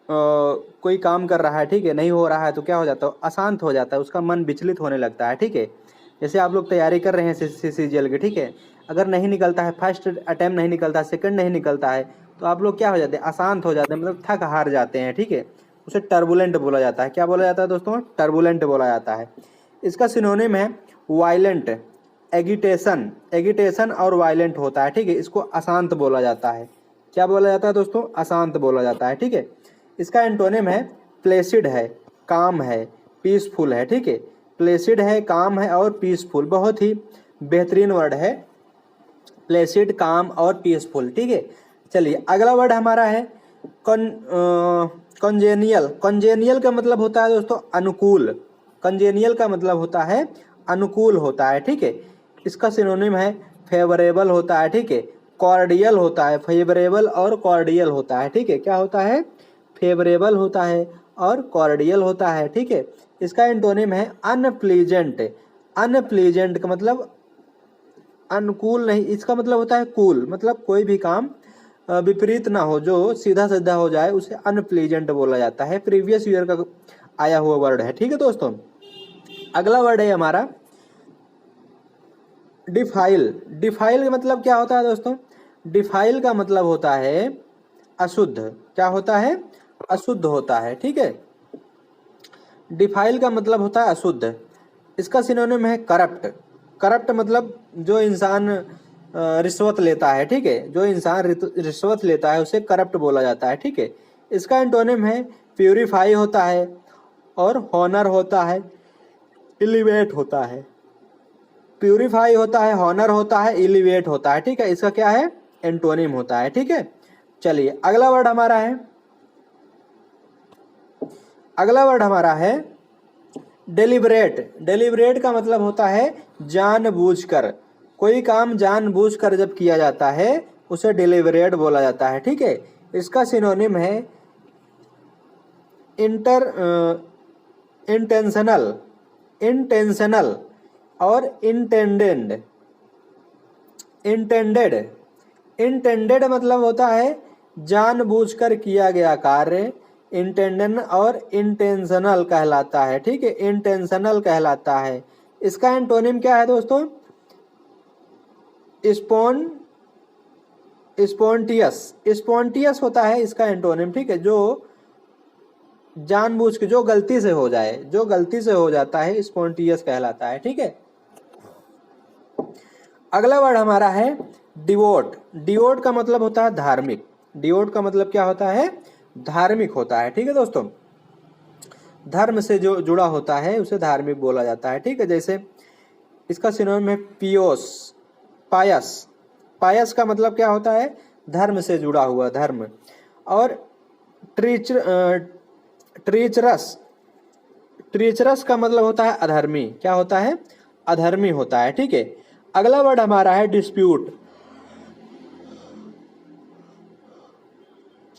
कोई काम कर रहा है, ठीक है, नहीं हो रहा है तो क्या हो जाता है? अशांत हो जाता है, उसका मन विचलित होने लगता है, ठीक है। जैसे आप लोग तैयारी कर रहे हैं सीजीएल की, ठीक है, अगर नहीं निकलता है, फर्स्ट अटैम्प्ट नहीं निकलता है, सेकंड नहीं निकलता है, तो आप लोग क्या हो जाते हैं? अशांत हो जाते हैं, मतलब थक हार जाते हैं, ठीक है। उसे टर्बुलेंट बोला जाता है। क्या बोला जाता है दोस्तों? टर्बुलेंट बोला जाता है। इसका सिनोनिम है वायलेंट, एगिटेशन। एगिटेशन और वायलेंट होता है, ठीक है। इसको अशांत बोला जाता है। क्या बोला जाता है दोस्तों? अशांत बोला जाता है, ठीक है। इसका एंटोनिम है प्लेसिड है, काम है, पीसफुल है, ठीक है। प्लेसिड है, काम है और पीसफुल, बहुत ही बेहतरीन वर्ड है, प्लेसिड, काम और पीसफुल, ठीक है। चलिए अगला वर्ड हमारा है कॉन्जेनियल। कॉन्जेनियल का मतलब होता है दोस्तों अनुकूल। कॉन्जेनियल का मतलब होता है अनुकूल होता है, ठीक है। इसका सिनोनिम है फेवरेबल होता है, ठीक है। कॉर्डियल होता है, फेवरेबल और कॉर्डियल होता है, ठीक है। क्या होता है? फेवरेबल होता है और कॉर्डियल होता है, ठीक है। इसका एंटोनिम है अनप्लीजेंट। अनप्लीजेंट का मतलब अनुकूल नहीं, इसका मतलब होता है कूल, मतलब कोई भी काम विपरीत ना हो, जो सीधा सीधा हो जाए, उसे अनप्लीजेंट बोला जाता है। प्रीवियस ईयर का आया हुआ वर्ड है, ठीक है दोस्तों। अगला वर्ड है हमारा डिफाइल। डिफाइल का मतलब क्या होता है दोस्तों? डिफाइल का मतलब होता है अशुद्ध। क्या होता है? अशुद्ध होता है, ठीक है। डिफाइल का मतलब होता है अशुद्ध। इसका सिनोनिम है करप्ट। करप्ट मतलब जो इंसान रिश्वत लेता है, ठीक है। जो इंसान रिश्वत लेता है उसे करप्ट बोला जाता है, ठीक है। इसका एंटोनिम है प्यूरिफाई होता है और हॉनर होता है, एलिवेट होता है। प्यूरिफाई होता है, हॉनर होता है, एलिवेट होता है, ठीक है। इसका क्या है, एंटोनिम होता है, ठीक है। चलिए अगला वर्ड हमारा है, अगला वर्ड हमारा है डेलिबरेट। डेलिबरेट का मतलब होता है जानबूझकर, कोई काम जानबूझकर जब किया जाता है उसे डेलिबरेट बोला जाता है, ठीक है। इसका सिनोनिम है इंटेंशनल, इंटेंशनल और इंटेंडेड। इंटेंडेड, इंटेंडेड मतलब होता है जानबूझकर किया गया कार्य, इंटेंडेड और इंटेंशनल कहलाता है, ठीक है, इंटेंशनल कहलाता है। इसका एंटोनिम क्या है दोस्तों, स्पॉन्टियस, स्पॉन्टियस होता है इसका एंटोनिम, ठीक है। जो जानबूझ के, जो गलती से हो जाए, जो गलती से हो जाता है स्पॉन्टियस कहलाता है, ठीक है। अगला वर्ड हमारा है डिवोट। डिवोट का मतलब होता है धार्मिक। डिवोट का मतलब क्या होता है, धार्मिक होता है, ठीक है दोस्तों। धर्म से जो जुड़ा होता है उसे धार्मिक बोला जाता है, ठीक है। जैसे इसका सिनोनिम है पियोस, पायस। पायस का मतलब क्या होता है, धर्म से जुड़ा हुआ, धर्म। और ट्रीचरस, ट्रीचरस का मतलब होता है अधर्मी, क्या होता है, अधर्मी होता है, ठीक है। अगला वर्ड हमारा है डिस्प्यूट।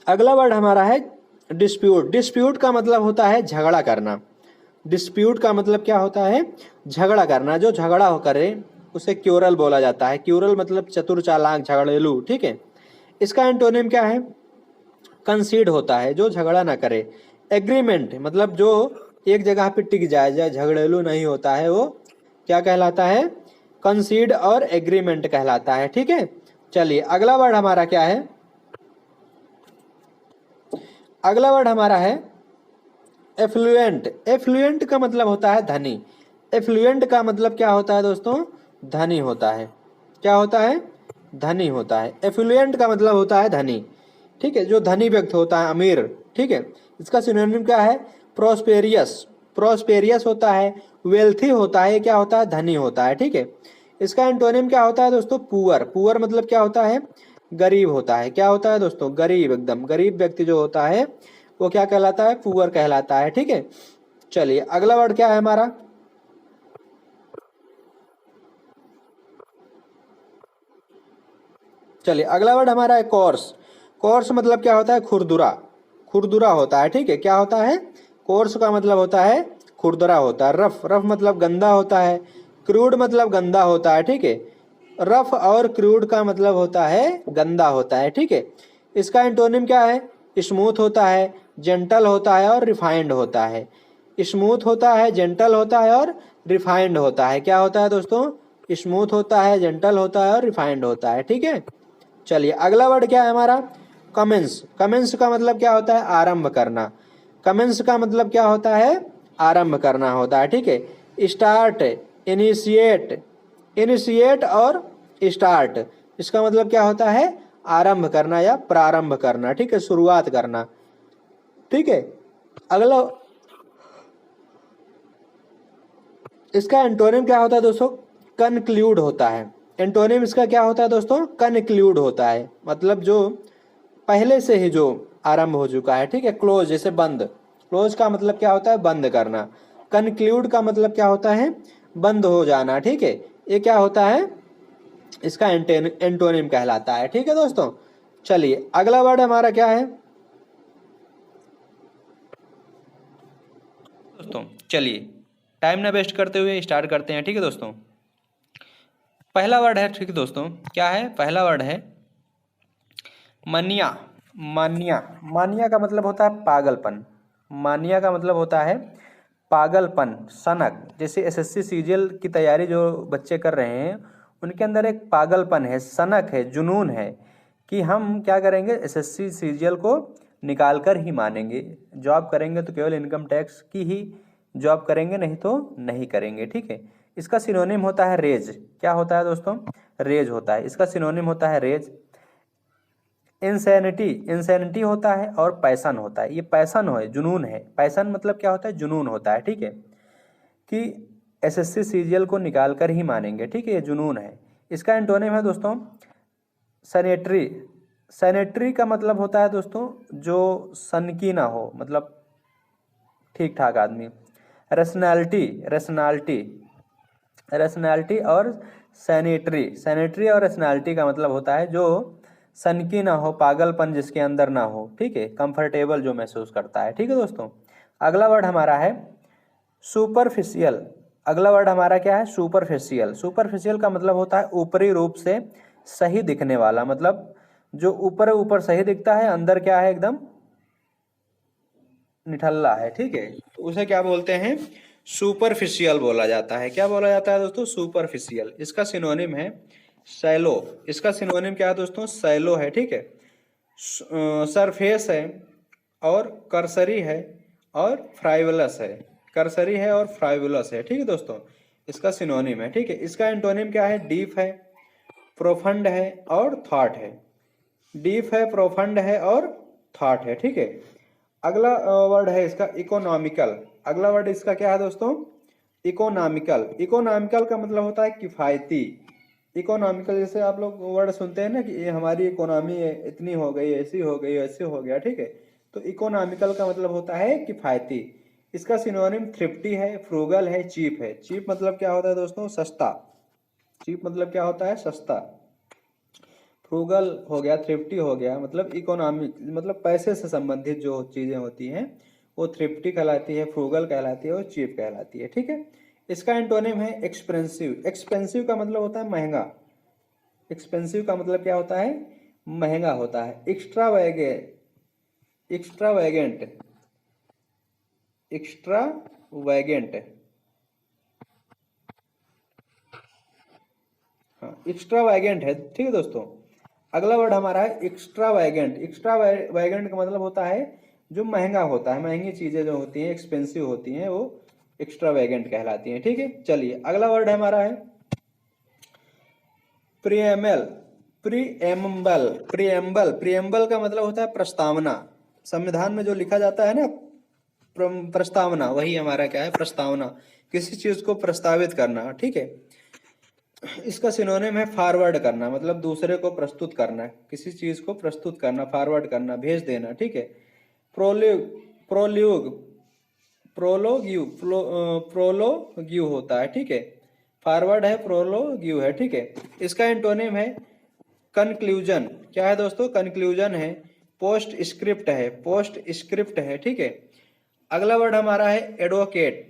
अगला वर्ड हमारा है डिस्प्यूट। डिस्प्यूट का मतलब होता है झगड़ा करना। डिस्प्यूट का मतलब क्या होता है, झगड़ा करना। जो झगड़ा करे उसे क्यूरल बोला जाता है। क्यूरल मतलब चतुर, चालाक, झगड़ेलू, ठीक है। इसका एंटोनिम क्या है, कंसीड होता है, जो झगड़ा ना करे। एग्रीमेंट मतलब जो एक जगह पे टिक जाए, जो झगड़ेलू नहीं होता है, वो क्या कहलाता है, कंसीड और एग्रीमेंट कहलाता है, ठीक है। चलिए अगला वर्ड हमारा क्या है, अगला वर्ड हमारा है एफ्लुएंट। एफ्लुएंट का मतलब होता है धनी। एफ्लुएंट का मतलब क्या होता है दोस्तों, धनी होता है, क्या होता है, धनी होता है। एफ्लुएंट का मतलब होता है धनी, ठीक है, जो धनी व्यक्ति होता है, अमीर, ठीक है। इसका सिनोनिम क्या है, प्रोस्पेरियस। प्रोस्पेरियस होता है, वेल्थी होता है, क्या होता है, धनी होता है, ठीक है। इसका एंटोनिम क्या होता है दोस्तों, पुअर। पुअर मतलब क्या होता है, गरीब होता है, क्या होता है दोस्तों, गरीब, एकदम गरीब व्यक्ति जो होता है वो क्या कहलाता है, पुअर कहलाता है, ठीक है। चलिए अगला वर्ड क्या है हमारा, चलिए अगला वर्ड हमारा है कोर्स। कोर्स मतलब क्या होता है, खुरदुरा। खुरदुरा होता है, ठीक है, क्या होता है, कोर्स का मतलब होता है खुरदुरा होता है। रफ, रफ मतलब गंदा होता है। क्रूड मतलब गंदा होता है, ठीक है। रफ और क्रूड का मतलब होता है गंदा होता है, ठीक है। इसका एंटोनिम क्या है, स्मूथ होता है, जेंटल होता है और रिफाइंड होता है। स्मूथ होता है, जेंटल होता है और रिफाइंड होता है। क्या होता है दोस्तों, स्मूथ होता है, जेंटल होता है और रिफाइंड होता है, ठीक है। चलिए अगला वर्ड क्या है हमारा, कमेंस। कमेंस का मतलब क्या होता है, आरंभ करना। कमेंस का मतलब क्या होता है, आरंभ करना होता है, ठीक है। स्टार्ट, इनिशिएट, इनिशिएट और स्टार्ट, इसका मतलब क्या होता है, आरंभ करना या प्रारंभ करना, ठीक है, शुरुआत करना, ठीक है। अगला, इसका एंटोनिम क्या होता है दोस्तों, कनक्लूड होता है। एंटोनिम इसका क्या होता है दोस्तों, कनक्लूड होता है, मतलब जो पहले से ही जो आरंभ हो चुका है, ठीक है। क्लोज जैसे बंद, क्लोज का मतलब क्या होता है, बंद करना। कनक्लूड का मतलब क्या होता है, बंद हो जाना, ठीक है। ये क्या होता है, इसका एंटोनिम कहलाता है, ठीक है दोस्तों। चलिए अगला वर्ड हमारा क्या है दोस्तों, चलिए टाइम ना वेस्ट करते हुए स्टार्ट करते हैं, ठीक है दोस्तों। पहला वर्ड है, ठीक है दोस्तों, क्या है, पहला वर्ड है मानिया। मानिया, मानिया का मतलब होता है पागलपन। मानिया का मतलब होता है पागलपन, सनक। जैसे एसएससी सीजीएल की तैयारी जो बच्चे कर रहे हैं उनके अंदर एक पागलपन है, सनक है, जुनून है कि हम क्या करेंगे, एसएससी सीजीएल को निकाल कर ही मानेंगे। जॉब करेंगे तो केवल इनकम टैक्स की ही जॉब करेंगे, नहीं तो नहीं करेंगे, ठीक है। इसका सिनोनिम होता है रेज। क्या होता है दोस्तों, रेज होता है। इसका सिनोनिम होता है रेज। इंसैनिटी, इंसैनिटी होता है और पैसन होता है। ये पैसन हो, जुनून है। पैसन मतलब क्या होता है, जुनून होता है, ठीक है। कि एसएससी सीजीएल को निकाल कर ही मानेंगे, ठीक है, ये जुनून है। इसका एंटोनिम है दोस्तों सैनिटरी। सैनिटरी का मतलब होता है दोस्तों जो सनकी ना हो, मतलब ठीक ठाक आदमी। रैशनैलिटी, रैशनैलिटी, रैशनैलिटी और सैनिटरी, सैनिटरी और रैशनैलिटी का मतलब होता है जो सनकी ना हो, पागलपन जिसके अंदर ना हो, ठीक है, कंफर्टेबल जो महसूस करता है, ठीक है दोस्तों। अगला वर्ड हमारा है सुपरफिशियल। अगला वर्ड हमारा क्या है? सुपरफिशियल। सुपरफिशियल का मतलब होता है ऊपरी रूप से सही दिखने वाला, मतलब जो ऊपर ऊपर सही दिखता है, अंदर क्या है, एकदम निठल्ला है, ठीक है, तो उसे क्या बोलते हैं? सुपरफिशियल बोला जाता है। क्या बोला जाता है दोस्तों? सुपरफिशियल। इसका सिनोनिम है सैलो। इसका सिनोनिम क्या है दोस्तों? सैलो है, ठीक है। सरफेस है और कर्सरी है और फ्राइवलस है। कर्सरी है और फ्राइवलस है, ठीक है दोस्तों, इसका सिनोनिम है, ठीक है। इसका एंटोनिम क्या है? डीप है, प्रोफंड है और थॉट है। डीप है, प्रोफंड है और थॉट है, ठीक है। अगला वर्ड है इसका इकोनॉमिकल। अगला वर्ड इसका क्या है दोस्तों? इकोनॉमिकल। इकोनॉमिकल का मतलब होता है किफायती। इकोनॉमिकल जैसे आप लोग वर्ड सुनते हैं ना कि ये हमारी इकोनॉमी इतनी हो गई, ऐसी हो गई, ऐसे हो गया, ठीक है, तो इकोनॉमिकल का मतलब होता है किफायती। इसका सिनोनिम थ्रिफ्टी है, फ्रूगल है, चीप है। चीप मतलब क्या होता है दोस्तों? सस्ता। चीप मतलब क्या होता है? सस्ता। फ्रूगल हो गया, थ्रिफ्टी हो गया, मतलब इकोनॉमिक, मतलब पैसे से संबंधित जो चीजें होती हैं वो थ्रिफ्टी कहलाती है, फ्रूगल कहलाती है और चीप कहलाती है, ठीक है। इसका एंटोनिम है एक्सपेंसिव। एक्सपेंसिव का मतलब होता है महंगा। एक्सपेंसिव का मतलब क्या होता है? महंगा होता है। एक्स्ट्रा वैगे, एक्स्ट्रा वैगेंट, एक्स्ट्रा वैगेंट, हाँ, एक्स्ट्रा वैगेंट है, ठीक है दोस्तों। अगला वर्ड हमारा है एक्स्ट्रा वैगेंट। एक्स्ट्रा वैगेंट का मतलब होता है जो महंगा होता है, महंगी चीजें जो होती हैं, एक्सपेंसिव होती हैं, वो एक्स्ट्रा वैगेंट कहलाती हैं, ठीक है। चलिए अगला वर्ड हमारा है प्रिएमल। प्रीएम्बल। प्रिएम्बल, प्रिएम्बल का मतलब होता है प्रस्तावना। संविधान में जो लिखा जाता है ना, प्रस्तावना, वही हमारा क्या है? प्रस्तावना। किसी चीज को प्रस्तावित करना, ठीक है। इसका सिनोनिम है फॉरवर्ड करना, मतलब दूसरे को प्रस्तुत करना, किसी चीज को प्रस्तुत करना, फॉरवर्ड करना, भेज देना, ठीक है। प्रोल्यूग, प्रोल्यूग, प्रोलोग्यू, प्रोलोग्यू होता है, ठीक है। फॉरवर्ड है, प्रोलोग्यू है, ठीक है। इसका एंटोनिम है कंक्लूजन। क्या है दोस्तों? कंक्लूजन है। पोस्ट स्क्रिप्ट है, पोस्ट स्क्रिप्ट है, ठीक है। अगला वर्ड हमारा है एडवोकेट।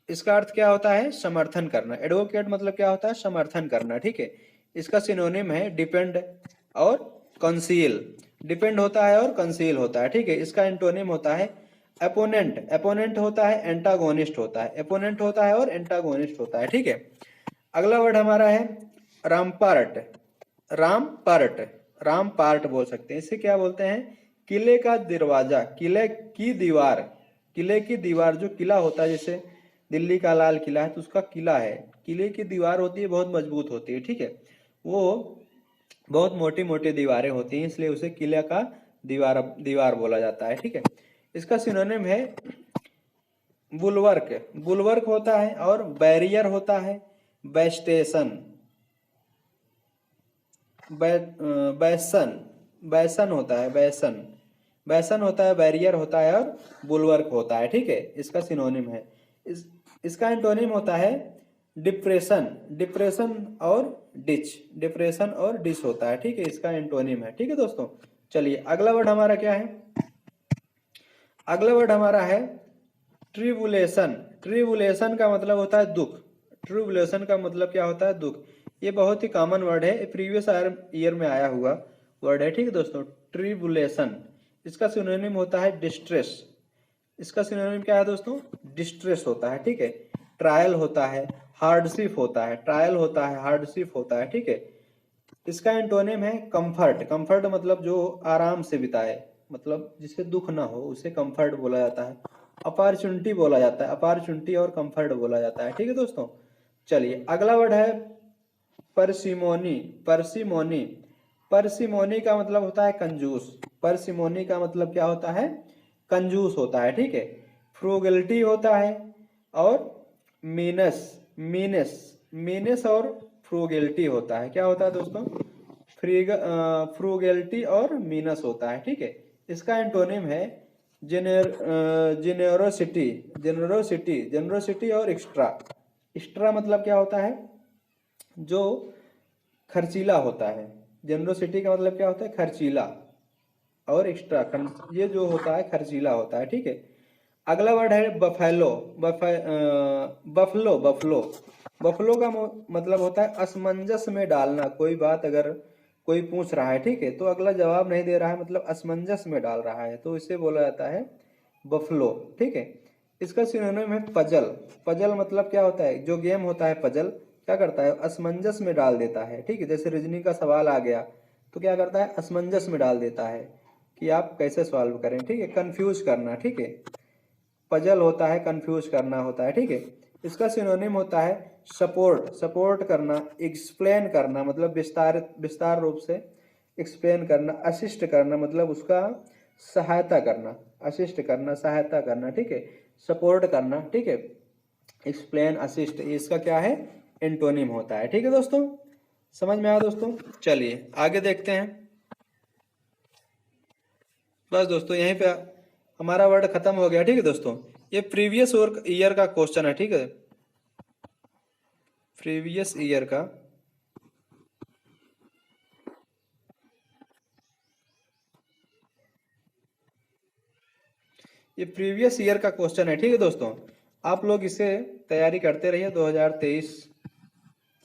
इसका अर्थ क्या होता है? समर्थन करना। एडवोकेट मतलब क्या होता है? समर्थन करना, ठीक है। इसका सिनोनिम है डिपेंड और कंसील। डिपेंड होता है और कंसील होता है, ठीक है। इसका एंटोनिम होता है अपोनेंट। अपोनेंट होता है, एंटागोनिस्ट होता है। अपोनेंट होता है और एंटागोनिस्ट होता है, ठीक है। अगला वर्ड हमारा है रामपार्ट। रामपार्ट, रामपार्ट बोल सकते हैं। इसे क्या बोलते हैं? किले का दरवाजा, किले की दीवार। किले की दीवार, जो किला होता है, जैसे दिल्ली का लाल किला है तो उसका किला है, किले की दीवार होती है, बहुत मजबूत होती है, ठीक है। वो बहुत मोटी मोटी दीवारें होती हैं, इसलिए उसे किले का दीवार, दीवार बोला जाता है, ठीक है। इसका सिनोनिम है बुलवर्क। बुलवर्क होता है और बैरियर होता है, बेस्टेशन, बैसन, बैसन होता है, बैसन, बैसन होता है, बैरियर होता है और बुलवर्क होता है, ठीक है। इसका सिनोनिम है। इसका एंटोनिम होता है डिप्रेशन। डिप्रेशन और डिच, डिप्रेशन और डिच होता है, ठीक है। इसका एंटोनिम है, ठीक है दोस्तों। चलिए अगला वर्ड हमारा क्या है? अगला वर्ड हमारा है ट्रिबुलेशन। ट्रिबुलेशन का मतलब होता है दुख। ट्रिबुलेशन का मतलब क्या होता है? दुख। ये बहुत ही कॉमन वर्ड है, प्रीवियस ईयर में आया हुआ वर्ड है, ठीक है दोस्तों। ट्रिबुलेशन। इसका सिनोनिम होता है डिस्ट्रेस। इसका सिनोनिम क्या है दोस्तों? डिस्ट्रेस होता है, ठीक है। ट्रायल होता है, हार्डशिप होता है, ट्रायल होता है, हार्डशिप होता है, ठीक है। इसका एंटोनिम है कंफर्ट। कंफर्ट मतलब जो आराम से बिताए, मतलब जिसे दुख ना हो, उसे कंफर्ट बोला जाता है। अपॉर्चुनिटी बोला जाता है, अपॉर्चुनिटी और कंफर्ट बोला जाता है, ठीक है दोस्तों। चलिए अगला वर्ड है परसिमोनी। परसिमोनी, परसिमोनी का मतलब होता है कंजूस। परसिमोनी का मतलब क्या होता है? कंजूस होता है, ठीक है। फ्रूगलिटी होता है और मीनस, मीनस, मीनस और फ्रूगेलिटी होता है। क्या होता है दोस्तों? फ्रूगेलिटी और मीनस होता है, ठीक है। इसका एंटोनिम है जेनेरोसिटी, जेनरोसिटी, जेनरोसिटी और एक्स्ट्रा। एक्स्ट्रा मतलब क्या होता है? जो खर्चीला होता है। जेनरोसिटी का मतलब क्या होता है? खर्चीला। और एक्स्ट्रा, ये जो होता है खर्चीला होता है, ठीक है। अगला वर्ड है बफेलो, बफलो, बफलो। बफलो का मतलब होता है असमंजस में डालना। कोई बात अगर कोई पूछ रहा है, ठीक है, तो अगला जवाब नहीं दे रहा है, मतलब असमंजस में डाल रहा है, तो इसे बोला जाता है बफलो, ठीक है। इसका सिनोनिम है पजल। पजल मतलब क्या होता है? जो गेम होता है पजल, क्या करता है? असमंजस में डाल देता है, ठीक है। जैसे रीजनिंग का सवाल आ गया तो क्या करता है? असमंजस में डाल देता है कि आप कैसे सॉल्व करें, ठीक है। कंफ्यूज करना, ठीक है। पजल होता है, कंफ्यूज करना होता है, ठीक है। इसका सिनोनिम होता है सपोर्ट, सपोर्ट करना, एक्सप्लेन करना, मतलब विस्तार रूप से एक्सप्लेन करना, असिस्ट करना, मतलब उसका सहायता करना, असिस्ट करना, सहायता करना, ठीक है। सपोर्ट करना, ठीक है। एक्सप्लेन, असिस्ट, इसका क्या है? एंटोनिम होता है, ठीक है दोस्तों। समझ में आया दोस्तों? चलिए आगे देखते हैं। बस दोस्तों यहीं पे हमारा वर्ड खत्म हो गया, ठीक है दोस्तों। ये प्रीवियस ईयर का क्वेश्चन है, ठीक है। प्रीवियस ईयर का ये प्रीवियस ईयर का क्वेश्चन है, ठीक है दोस्तों। आप लोग इसे तैयारी करते रहिए। 2023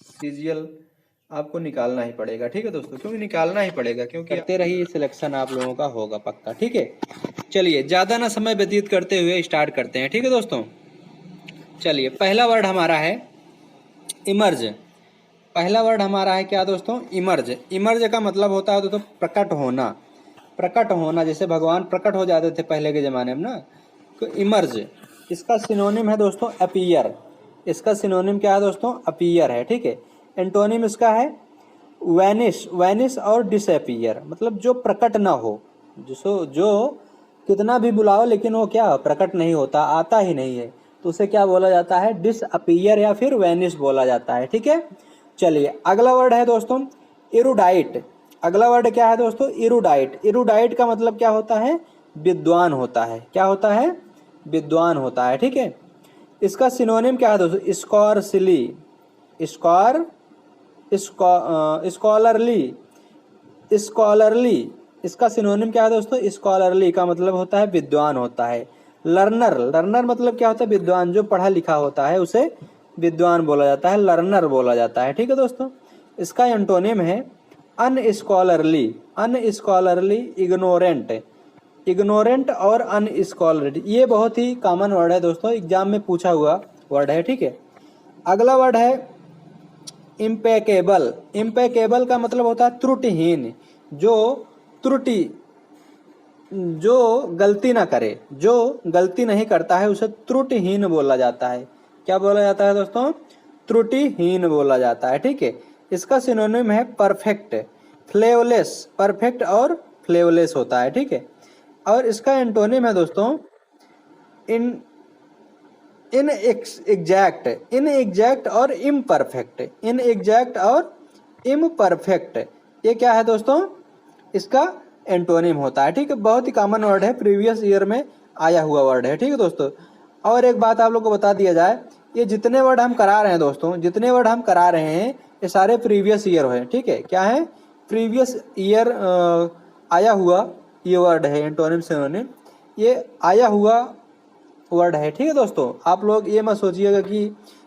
सीजीएल आपको निकालना ही पड़ेगा, ठीक है दोस्तों। क्योंकि निकालना ही पड़ेगा, क्योंकि करते रहिए, सिलेक्शन आप लोगों का होगा पक्का, ठीक है। चलिए ज्यादा ना समय व्यतीत करते हुए स्टार्ट करते हैं, ठीक है दोस्तों। चलिए पहला वर्ड हमारा है इमर्ज। पहला वर्ड हमारा है क्या दोस्तों? इमर्ज। इमर्ज का मतलब होता है दोस्तों प्रकट होना, प्रकट होना। जैसे भगवान प्रकट हो जाते थे पहले के जमाने में ना, तो इमर्ज। इसका सिनोनिम है दोस्तों अपीयर। इसका सिनोनिम क्या है दोस्तों? अपीयर है, ठीक है। एंटोनिम इसका है वैनिश, वैनिश और डिसअपीयर, मतलब जो प्रकट ना हो, जो कितना भी बुलाओ लेकिन वो क्या प्रकट नहीं होता, आता ही नहीं है, तो उसे क्या बोला जाता है? डिसअपीयर या फिर वैनिश बोला जाता है, ठीक है। चलिए अगला वर्ड है दोस्तों इरुडाइट। अगला वर्ड क्या है दोस्तों? इरुडाइट। इरुडाइट का मतलब क्या होता है? विद्वान होता है। क्या होता है? विद्वान होता है, ठीक है। इसका सिनोनिम क्या है दोस्तों? Scholarly, score scholarly, scholarly. इसका सिनोनिम क्या है दोस्तों? स्कॉलरली का मतलब होता है विद्वान होता है। लर्नर, लर्नर मतलब क्या होता है? विद्वान। जो पढ़ा लिखा होता है उसे विद्वान बोला जाता है, लर्नर बोला जाता है, ठीक है दोस्तों। इसका एंटोनिम है अनस्कॉलरली, अनस्कॉलरली, इग्नोरेंट, इग्नोरेंट और अनस्कॉलर्ड। ये बहुत ही कॉमन वर्ड है दोस्तों, एग्जाम में पूछा हुआ वर्ड है, ठीक है। अगला वर्ड है इम्पेकेबल। इम्पेकेबल का मतलब होता है त्रुटिहीन। जो त्रुटि, जो गलती ना करे, जो गलती नहीं करता है उसे त्रुटिहीन बोला जाता है। क्या बोला जाता है दोस्तों? त्रुटिहीन बोला जाता है, ठीक है। इसका सिनोनिम है परफेक्ट, फ्लेवलेस। परफेक्ट और फ्लेवलेस होता है, ठीक है। और इसका एंटोनिम है दोस्तों इन इन एग्जैक्ट, इन एग्जैक्ट और इम्परफेक्ट, इन एग्जैक्ट और इम्परफेक्ट। ये क्या है दोस्तों? इसका एंटोनिम होता है, ठीक है। बहुत ही कॉमन वर्ड है, प्रीवियस ईयर में आया हुआ वर्ड है, ठीक है दोस्तों। और एक बात आप लोग को बता दिया जाए, ये जितने वर्ड हम करा रहे हैं दोस्तों, जितने वर्ड हम करा रहे हैं ये सारे प्रीवियस ईयर है, ठीक है। क्या है? प्रीवियस ईयर आया हुआ ये वर्ड है, एंटोनिम सिनोनिम, ये आया हुआ वर्ड है, ठीक है दोस्तों। आप लोग ये मत सोचिएगा कि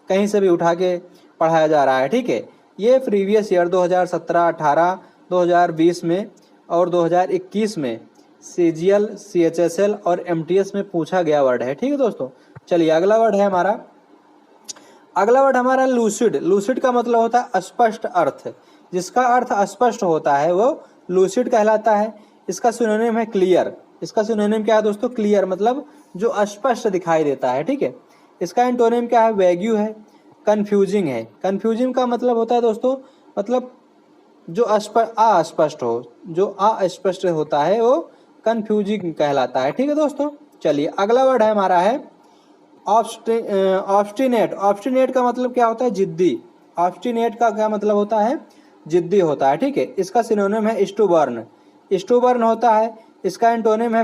कहीं से भी उठा के पढ़ाया जा रहा है, ठीक है। ये प्रीवियस ईयर 2017, 18, 2020 में और 2021 में सीजीएल, सीएचएसएल और एमटीएस में पूछा गया वर्ड है, ठीक है दोस्तों। चलिए अगला वर्ड है हमारा, अगला वर्ड हमारा लूसिड। लूसिड का मतलब होता है स्पष्ट अर्थ। जिसका अर्थ स्पष्ट होता है वो लूसिड कहलाता है। इसका सिनोनिम है क्लियर। इसका सिनोनिम क्या है दोस्तों? क्लियर, मतलब जो स्पष्ट दिखाई देता है, ठीक है। इसका एंटोनिम क्या है? वैग्यू है, कंफ्यूजिंग है। कंफ्यूजिंग का मतलब होता है दोस्तों, मतलब जो अस्पष्ट हो, जो अस्पष्ट होता है वो कंफ्यूजिंग कहलाता है, ठीक है दोस्तों। चलिए अगला वर्ड है हमारा है ऑब्स्टिनेट, ऑब्स्टिनेट का मतलब क्या होता है? जिद्दी। ऑब्स्टिनेट का क्या मतलब होता है? जिद्दी होता है, ठीक है। इसका सिनोनिम है स्टूबर्न, स्टूबर्न होता है। इसका एंटोनिम है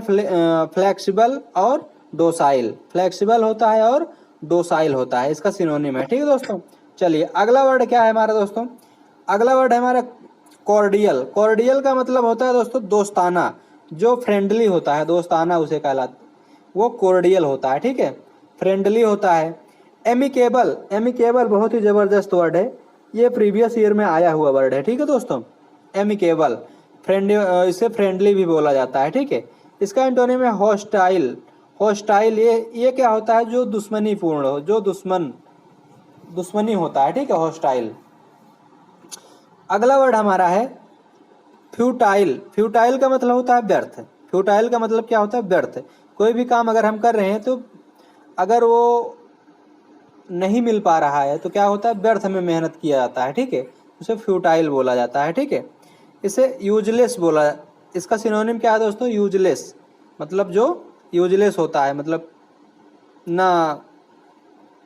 फ्लेक्सिबल और डोसाइल, फ्लेक्सिबल होता है और डोसाइल होता है, इसका सिनोनिम है, ठीक है दोस्तों। चलिए अगला वर्ड क्या है हमारा दोस्तों? अगला वर्ड है हमारा कॉर्डियल। कॉर्डियल का मतलब होता है दोस्तों दोस्ताना, जो फ्रेंडली होता है, दोस्ताना उसे कहलाता, वो कॉर्डियल होता है, ठीक है, फ्रेंडली होता है। एमिकेबल, एमिकेबल बहुत ही जबरदस्त वर्ड है, ये प्रीवियस ईयर में आया हुआ वर्ड है, ठीक है दोस्तों। एमिकेबल फ्रेंड, इसे फ्रेंडली भी बोला जाता है, ठीक है। इसका एंटोनिम है हॉस्टाइल। हॉस्टाइल ये क्या होता है? जो दुश्मनी पूर्ण हो, जो दुश्मनी होता है, ठीक है, हॉस्टाइल। अगला वर्ड हमारा है फ्यूटाइल। फ्यूटाइल का मतलब होता है व्यर्थ। फ्यूटाइल का मतलब क्या होता है? व्यर्थ। कोई भी काम अगर हम कर रहे हैं तो अगर वो नहीं मिल पा रहा है तो क्या होता है? व्यर्थ में मेहनत किया जाता है, ठीक है, उसे फ्यूटाइल बोला जाता है, ठीक है। इसे यूजलेस बोला, इसका सिनोनिम क्या है दोस्तों? यूजलेस, मतलब जो यूजलेस होता है, मतलब ना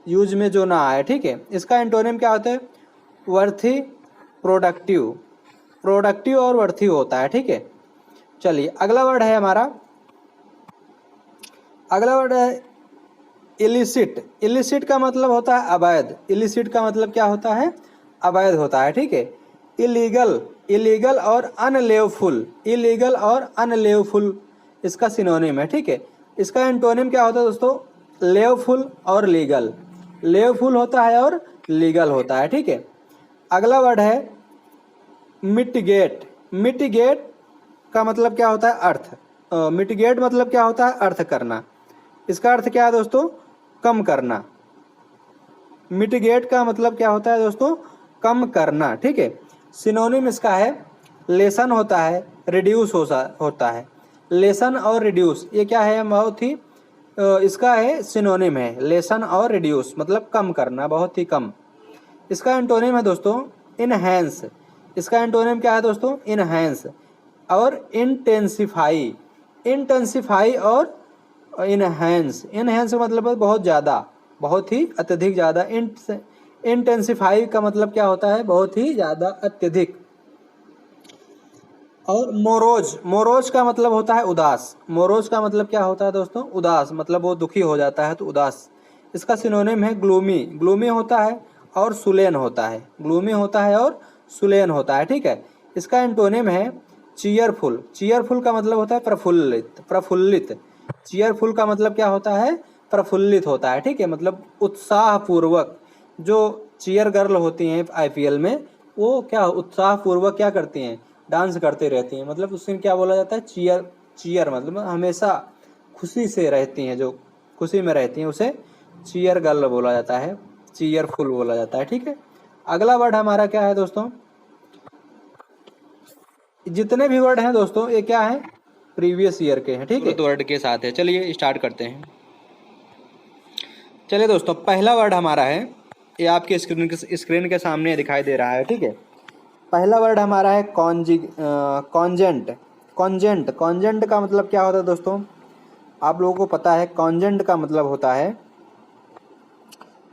यूज में जो ना आए, ठीक है। इसका एंटोनिम क्या होता है? वर्थी, प्रोडक्टिव, प्रोडक्टिव और वर्थी होता है, ठीक है। चलिए अगला वर्ड है हमारा, अगला वर्ड है इलिसिट। इलिसिट का मतलब होता है अवैध। इलिसिट का मतलब क्या होता है? अवैध होता है, ठीक है। इलीगल, इलीगल और अनलेवफुल, इलीगल और अनलेवफुल इसका सिनोनिम है, ठीक है। इसका एंटोनिम क्या होता है दोस्तों? लेवफुल और लीगल, लेवफुल होता है और लीगल होता है, ठीक है। अगला वर्ड है मिटिगेट। मिटिगेट का मतलब क्या होता है? अर्थ। मिटिगेट मतलब क्या होता है? अर्थ करना। इसका अर्थ क्या है दोस्तों? कम करना। मिटिगेट का मतलब क्या होता है दोस्तों? कम करना, ठीक है। सिनोनिम इसका है लेसन होता है, रिड्यूस होता है। लेसन और रिड्यूस ये क्या है? बहुत ही इसका है सिनोनिम है, लेसन और रिड्यूस मतलब कम करना, बहुत ही कम। इसका एंटोनिम है दोस्तों इनहेंस। इसका एंटोनिम क्या है दोस्तों? इनहेंस और इंटेंसिफाई। इंटेंसिफाई और इनहेंस, इनहेंस का मतलब है बहुत ज़्यादा, बहुत ही अत्यधिक ज़्यादा। इंटेंसिफाई का मतलब क्या होता है? बहुत ही ज़्यादा, अत्यधिक। और मोरोज, मोरोज का मतलब होता है उदास। मोरोज का मतलब क्या होता है दोस्तों? उदास, मतलब वो दुखी हो जाता है तो उदास। इसका सिनोनिम है ग्लूमी। ग्लूमी होता है और सुलेन होता है, ग्लूमी होता है और सुलेन होता है, ठीक है। इसका एंटोनिम है चीयरफुल। चीयरफुल का मतलब होता है प्रफुल्लित, प्रफुल्लित। चीयरफुल का मतलब क्या होता है? प्रफुल्लित होता है, ठीक है, मतलब उत्साह पूर्वक। जो चीयर गर्ल होती हैं आईपीएल में, वो क्या उत्साह पूर्वक क्या करती हैं? डांस करते रहती हैं, मतलब उससे क्या बोला जाता है? चीयर। चीयर मतलब हमेशा खुशी से रहती हैं, जो खुशी में रहती हैं उसे चीयर गर्ल बोला जाता है, चीयरफुल बोला जाता है, ठीक है। अगला वर्ड हमारा क्या है दोस्तों? जितने भी वर्ड हैं दोस्तों ये क्या है? प्रीवियस ईयर के हैं, ठीक है, तो वर्ड के साथ है। चलिए स्टार्ट करते हैं। चलिए दोस्तों पहला वर्ड हमारा है, ये आपके स्क्रीन के सामने दिखाई दे रहा है, ठीक है। पहला वर्ड हमारा है कॉन्जेंट। कॉन्जेंट, कॉन्जेंट का मतलब क्या होता है दोस्तों? आप लोगों को पता है कॉन्जेंट का मतलब होता है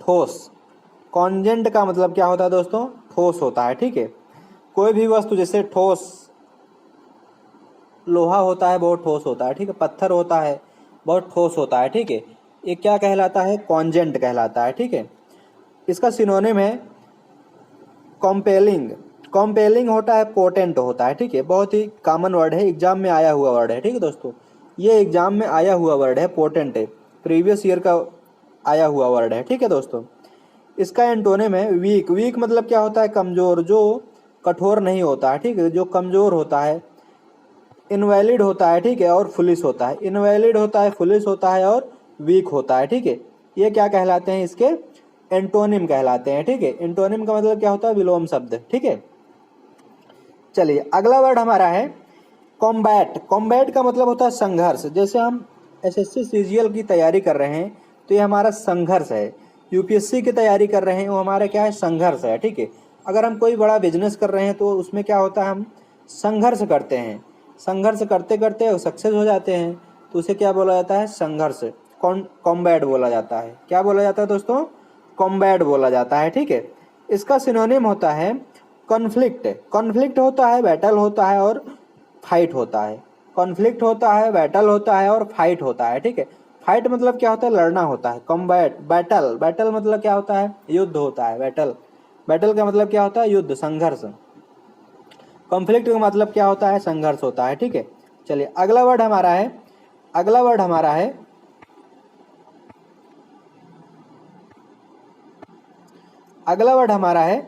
ठोस। कॉन्जेंट का मतलब क्या होता है दोस्तों? ठोस होता है, ठीक है। कोई भी वस्तु जैसे ठोस, लोहा होता है बहुत ठोस होता है, ठीक है, पत्थर होता है बहुत ठोस होता है, ठीक है, ये क्या कहलाता है? कॉन्जेंट कहलाता है, ठीक है। इसका सिनोनिम है कॉम्पेलिंग। कॉम्पेलिंग होता है पोटेंट होता है, ठीक है, बहुत ही कॉमन वर्ड है, एग्जाम में आया हुआ वर्ड है, ठीक है दोस्तों। ये एग्जाम में आया हुआ वर्ड है, पोटेंट है, प्रीवियस ईयर का आया हुआ वर्ड है, ठीक है दोस्तों। इसका एंटोनिम है वीक। वीक मतलब क्या होता है? कमज़ोर, जो कठोर नहीं होता है, ठीक है, जो कमज़ोर होता है। इनवैलिड होता है, ठीक है, और फुलिश होता है। इनवैलिड होता है, फुलिश होता है और वीक होता है, ठीक है। ये क्या कहलाते हैं? इसके एंटोनिम कहलाते हैं, ठीक है। एंटोनिम का मतलब क्या होता है? विलोम शब्द, ठीक है। चलिए अगला वर्ड हमारा है कॉम्बैट। कॉम्बैट का मतलब होता है संघर्ष। जैसे हम एसएससी सीजीएल की तैयारी कर रहे हैं तो ये हमारा संघर्ष है। यूपीएससी की तैयारी कर रहे हैं वो हमारा क्या है? संघर्ष है, ठीक है। अगर हम कोई बड़ा बिजनेस कर रहे हैं तो उसमें क्या होता है? हम संघर्ष करते हैं, संघर्ष करते करते सक्सेस हो जाते हैं तो उसे क्या बोला जाता है? संघर्ष। कॉम्बैट बोला जाता है। क्या बोला जाता है दोस्तों? कॉम्बैट बोला जाता है, ठीक है। इसका सिनोनिम होता है कॉन्फ्लिक्ट। कॉन्फ्लिक्ट होता है, बैटल होता है और फाइट होता है। कॉन्फ्लिक्ट होता है, बैटल होता है और फाइट होता है, ठीक है। फाइट मतलब क्या होता है? लड़ना होता है। कॉम्बैट, बैटल, बैटल मतलब क्या होता है? युद्ध होता है। बैटल, बैटल का मतलब क्या होता है? युद्ध, संघर्ष। कॉन्फ्लिक्ट का मतलब क्या होता है? संघर्ष होता है, ठीक है। चलिए अगला वर्ड हमारा है, अगला वर्ड हमारा है अगला वर्ड हमारा है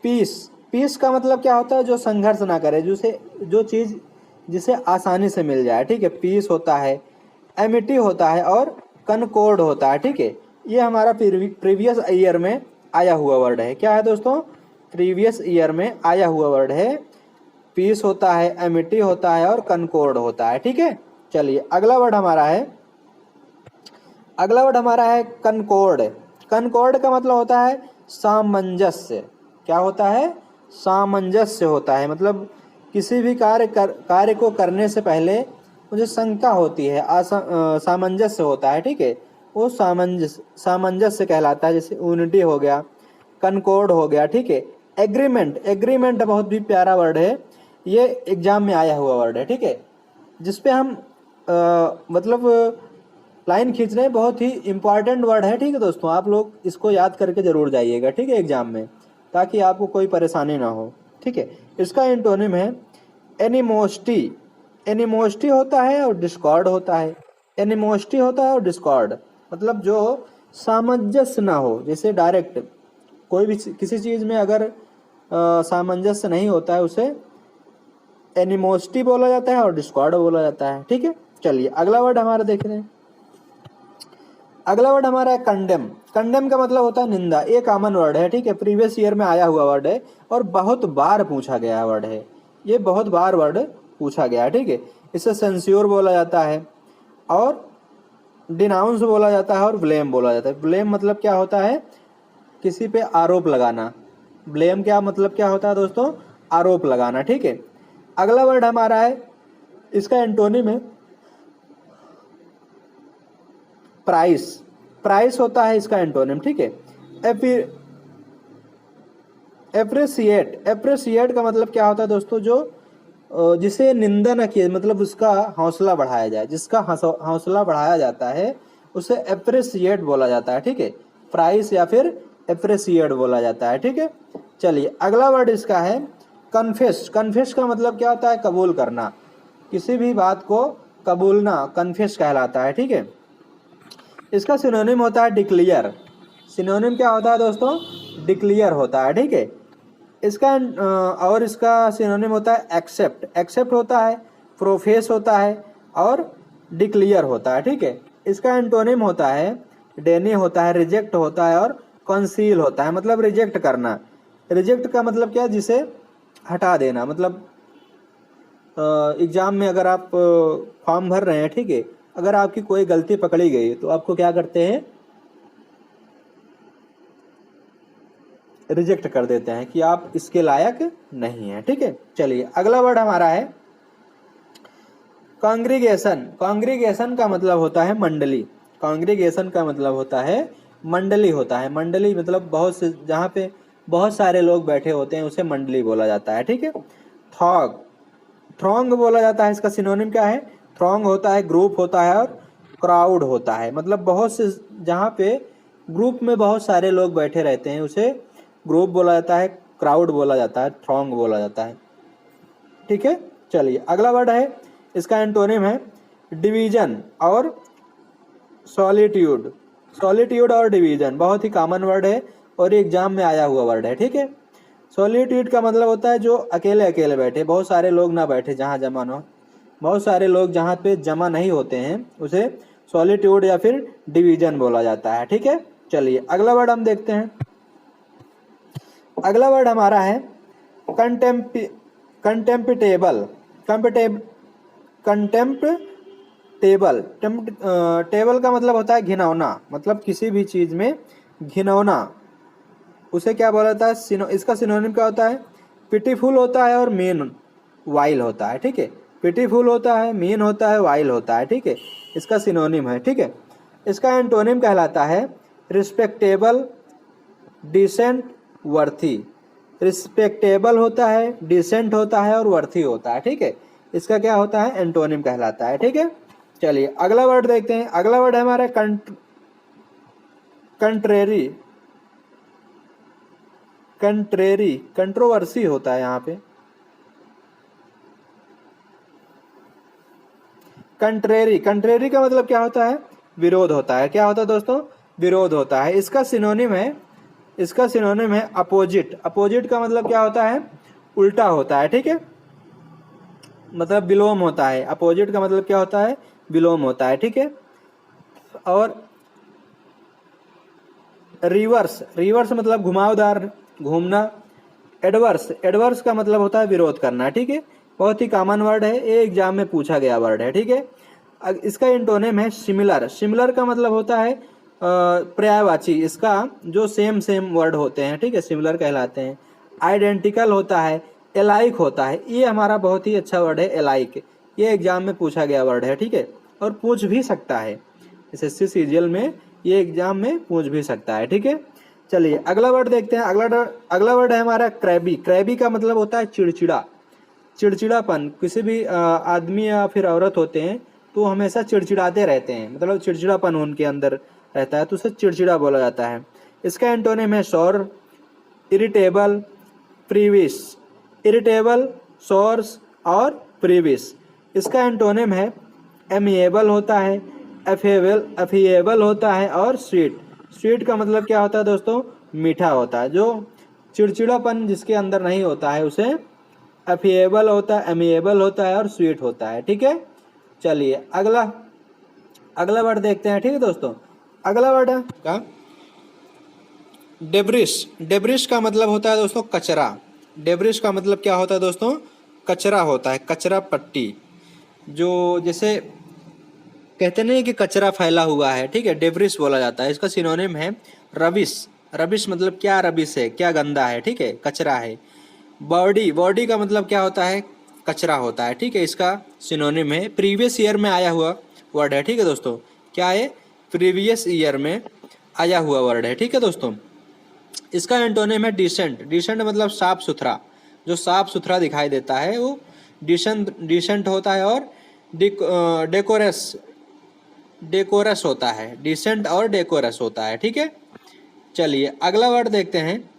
पीस। पीस का मतलब क्या होता है? जो संघर्ष ना करे, जो चीज जिसे आसानी से मिल जाए, ठीक है। पीस होता है, एमिटी होता है और कनकॉर्ड होता है, ठीक है। ये हमारा प्रीवियस ईयर में आया हुआ वर्ड है। क्या है दोस्तों? प्रीवियस ईयर में आया हुआ वर्ड है। पीस होता है, एमिटी होता है और कनकॉर्ड होता है, ठीक है। चलिए अगला वर्ड हमारा है, अगला वर्ड हमारा है कनकॉर्ड। कनकॉर्ड का मतलब होता है सामंजस्य। क्या होता है? सामंजस्य होता है। मतलब किसी भी कार्य को करने से पहले मुझे शंका होती है, सामंजस्य होता है, ठीक है। वो सामंजस्य कहलाता है। जैसे यूनिटी हो गया, कनकॉर्ड हो गया, ठीक है। एग्रीमेंट, एग्रीमेंट बहुत भी प्यारा वर्ड है, ये एग्जाम में आया हुआ वर्ड है, ठीक है। जिसपे हम मतलब लाइन खींच रहे हैं। बहुत ही इंपॉर्टेंट वर्ड है, ठीक है दोस्तों। आप लोग इसको याद करके जरूर जाइएगा, ठीक है, एग्जाम में, ताकि आपको कोई परेशानी ना हो, ठीक है। इसका एंटोनिम है एनिमोसिटी। एनिमोसिटी होता है और डिस्कॉर्ड होता है। एनिमोसिटी होता है और डिस्कॉर्ड मतलब जो सामंजस्य ना हो। जैसे डायरेक्ट कोई भी किसी चीज में अगर सामंजस्य नहीं होता है, उसे एनिमोसिटी बोला जाता है और डिस्कॉर्ड बोला जाता है, ठीक है। चलिए अगला वर्ड हमारा देख रहे हैं, अगला वर्ड हमारा है कंडेम। कंडेम का मतलब होता है निंदा। ये कॉमन वर्ड है, ठीक है। प्रीवियस ईयर में आया हुआ वर्ड है और बहुत बार पूछा गया वर्ड है। ये बहुत बार वर्ड पूछा गया है, ठीक है। इसे सेंस्योर बोला जाता है और डिनाउंस बोला जाता है और ब्लेम बोला जाता है। ब्लेम मतलब क्या होता है? किसी पे आरोप लगाना। ब्लेम क्या मतलब क्या होता है दोस्तों? आरोप लगाना, ठीक है। अगला वर्ड हमारा है, इसका एंटोनिम है प्राइस। प्राइस होता है इसका एंटोनिम, ठीक है। एप्रिसिएट, एप्रिसिएट का मतलब क्या होता है दोस्तों? जो जिसे निंदा न किए, मतलब उसका हौसला बढ़ाया जाए। जिसका हौसला बढ़ाया जाता है उसे एप्रिसिएट बोला जाता है, ठीक है। प्राइस या फिर एप्रिसिएट बोला जाता है, ठीक है। चलिए अगला वर्ड इसका है कन्फेस। कन्फेस का मतलब क्या होता है? कबूल करना। किसी भी बात को कबूलना कन्फेस कहलाता है, ठीक है। इसका सिनोनिम होता है डिक्लियर। सिनोनिम क्या होता है दोस्तों? डिक्लियर होता है, ठीक है। इसका और इसका सिनोनिम होता है एक्सेप्ट। एक्सेप्ट होता है, प्रोफेस होता है और डिक्लियर होता है, ठीक है। इसका एंटोनिम होता है डेनी होता है, रिजेक्ट होता है और कंसील होता है। मतलब रिजेक्ट करना। रिजेक्ट का मतलब क्या है? जिसे हटा देना। मतलब एग्जाम में अगर आप फॉर्म भर रहे हैं, ठीक है, अगर आपकी कोई गलती पकड़ी गई तो आपको क्या करते हैं? रिजेक्ट कर देते हैं कि आप इसके लायक नहीं है, ठीक है। चलिए अगला वर्ड हमारा है कांग्रीगेशन। कांग्रीगेशन का मतलब होता है मंडली। कांग्रीगेशन का मतलब होता है मंडली होता है। मंडली मतलब बहुत से, जहाँ पे बहुत सारे लोग बैठे होते हैं उसे मंडली बोला जाता है, ठीक है। थॉग, थ्रोंग बोला जाता है। इसका सिनोनिम क्या है? थ्रोंग होता है, ग्रुप होता है और क्राउड होता है। मतलब बहुत से, जहाँ पे ग्रुप में बहुत सारे लोग बैठे रहते हैं उसे ग्रुप बोला जाता है, क्राउड बोला जाता है, थ्रोंग बोला जाता है, ठीक है। चलिए अगला वर्ड है, इसका एंटोनिम है डिवीजन और सॉलिट्यूड। सॉलिट्यूड और डिवीजन बहुत ही कॉमन वर्ड है और एग्जाम में आया हुआ वर्ड है, ठीक है। सॉलिट्यूड का मतलब होता है जो अकेले अकेले बैठे, बहुत सारे लोग ना बैठे जहाँ जमा ना हो। बहुत सारे लोग जहाँ पे जमा नहीं होते हैं उसे सॉलिट्यूड या फिर डिवीजन बोला जाता है, ठीक है। चलिए अगला वर्ड हम देखते हैं। अगला वर्ड हमारा है कंटेम्पटेबल। कंटेम्पटेबल, टेबल का मतलब होता है घिनौना। मतलब किसी भी चीज में घिनौना, उसे क्या बोला जाता है? इसका सिनोनिम क्या होता है? पिटीफुल होता है और मीन वाइल होता है, ठीक है। पिटीफुल होता है, मीन होता है, वाइल होता है, ठीक है। इसका सिनोनिम है, ठीक है। इसका एंटोनिम कहलाता है रिस्पेक्टेबल, डिसेंट, वर्थी। रिस्पेक्टेबल होता है, डिसेंट होता है और वर्थी होता है, ठीक है। इसका क्या होता है, एंटोनिम कहलाता है, ठीक है। चलिए अगला वर्ड देखते हैं। अगला वर्ड है हमारा कंट्रेरी। कंट्रेरी कंट्रोवर्सी होता है यहाँ पे। कंट्रेरी, कंट्रेरी का मतलब क्या होता है, विरोध होता है। क्या होता है दोस्तों, विरोध होता है। इसका सिनोनिम है, इसका सिनोनिम है अपोजिट। अपोजिट का मतलब क्या होता है, उल्टा होता है, ठीक है, मतलब विलोम होता है। अपोजिट का मतलब क्या होता है, विलोम होता है, ठीक है। और रिवर्स, रिवर्स मतलब घुमावदार, घूमना। एडवर्स, एडवर्स का मतलब होता है विरोध करना, ठीक है। बहुत ही कॉमन वर्ड है, ये एग्जाम में पूछा गया वर्ड है, ठीक है। इसका इंटोनेम है सिमिलर। सिमिलर का मतलब होता है पर्यायवाची। इसका जो सेम सेम वर्ड होते हैं, ठीक है, सिमिलर कहलाते हैं। आइडेंटिकल होता है, एलाइक होता है। ये हमारा बहुत ही अच्छा वर्ड है, एलाइक। ये एग्जाम में पूछा गया वर्ड है, ठीक है, और पूछ भी सकता है एसएससी सीजीएल में, ये एग्जाम में पूछ भी सकता है, ठीक है। चलिए अगला वर्ड देखते हैं। अगला वर्ड है हमारा क्रैबी। क्रैबी का मतलब होता है चिड़चिड़ा, चिड़चिड़ापन। किसी भी आदमी या फिर औरत होते हैं तो हमेशा चिड़चिड़ाते रहते हैं, मतलब चिड़चिड़ापन उनके अंदर रहता है, तो उसे चिड़चिड़ा बोला जाता है। इसका एंटोनिम है शोर, इरिटेबल, प्रीविस। इरिटेबल, सोर्स और प्रीविस। इसका एंटोनिम है एमिएबल होता है, अफिएबल होता है और स्वीट। स्वीट का मतलब क्या होता है दोस्तों, मीठा होता है। जो चिड़चिड़ापन जिसके अंदर नहीं होता है उसे अफिएबल होता है, एमिएबल होता है और स्वीट होता है, ठीक है। चलिए अगला वर्ड देखते हैं, ठीक है दोस्तों। अगला वर्ड है का डेब्रिस। डेब्रिस का मतलब होता है दोस्तों कचरा। डेब्रिस का मतलब क्या होता है दोस्तों, कचरा होता है, कचरा पट्टी। जो जैसे कहते नहीं कि कचरा फैला हुआ है, ठीक है, डेब्रिस बोला जाता है। इसका सिनोनिम है रबिश। रबिश मतलब क्या, रबिश है, क्या गंदा है, ठीक है, कचरा है। बॉडी, बॉडी का मतलब क्या होता है, कचरा होता है, ठीक है। इसका सिनोनिम है प्रीवियस ईयर में आया हुआ वर्ड है, ठीक है दोस्तों। क्या है, प्रीवियस ईयर में आया हुआ वर्ड है, ठीक है दोस्तों। इसका एंटोनिम है डिसेंट। डिसेंट मतलब साफ सुथरा, जो साफ सुथरा दिखाई देता है वो डिसेंट, डिसेंट होता है। और डेकोरस, डेकोरस होता है। डिसेंट और डेकोरस होता है, ठीक है। चलिए अगला वर्ड देखते हैं।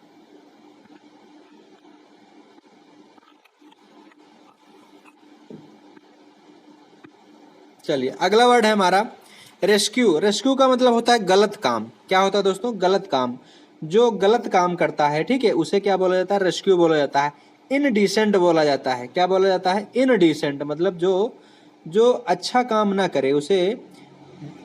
चलिए अगला वर्ड है हमारा रेस्क्यू। रेस्क्यू का मतलब होता है गलत काम। क्या होता है दोस्तों, गलत काम। जो गलत काम करता है, ठीक है, उसे क्या बोला जाता है, रेस्क्यू बोला जाता है। इनडिसेंट बोला जाता है। क्या बोला जाता है, इनडिसेंट मतलब जो जो अच्छा काम ना करे उसे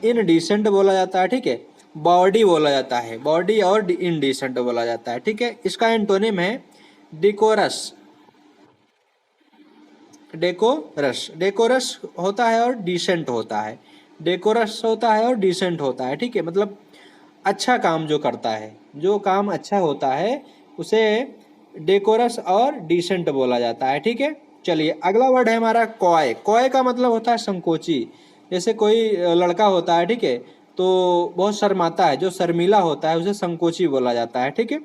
इनडिसेंट बोला जाता है, ठीक है। बॉडी बोला जाता है, बॉडी और इनडिसेंट बोला जाता है, ठीक है। इसका एंटोनिम है डिकोरस। डेकोरस, डेकोरस होता है और डिसेंट होता है। डेकोरस होता है और डिसेंट होता है, ठीक है, मतलब अच्छा काम जो करता है, जो काम अच्छा होता है उसे डेकोरस और डिसेंट बोला जाता है, ठीक है। चलिए अगला वर्ड है हमारा कॉय। कॉय का मतलब होता है संकोची। जैसे कोई लड़का होता है, ठीक है, तो बहुत शर्माता है, जो शर्मीला होता है उसे संकोची बोला जाता है, ठीक है।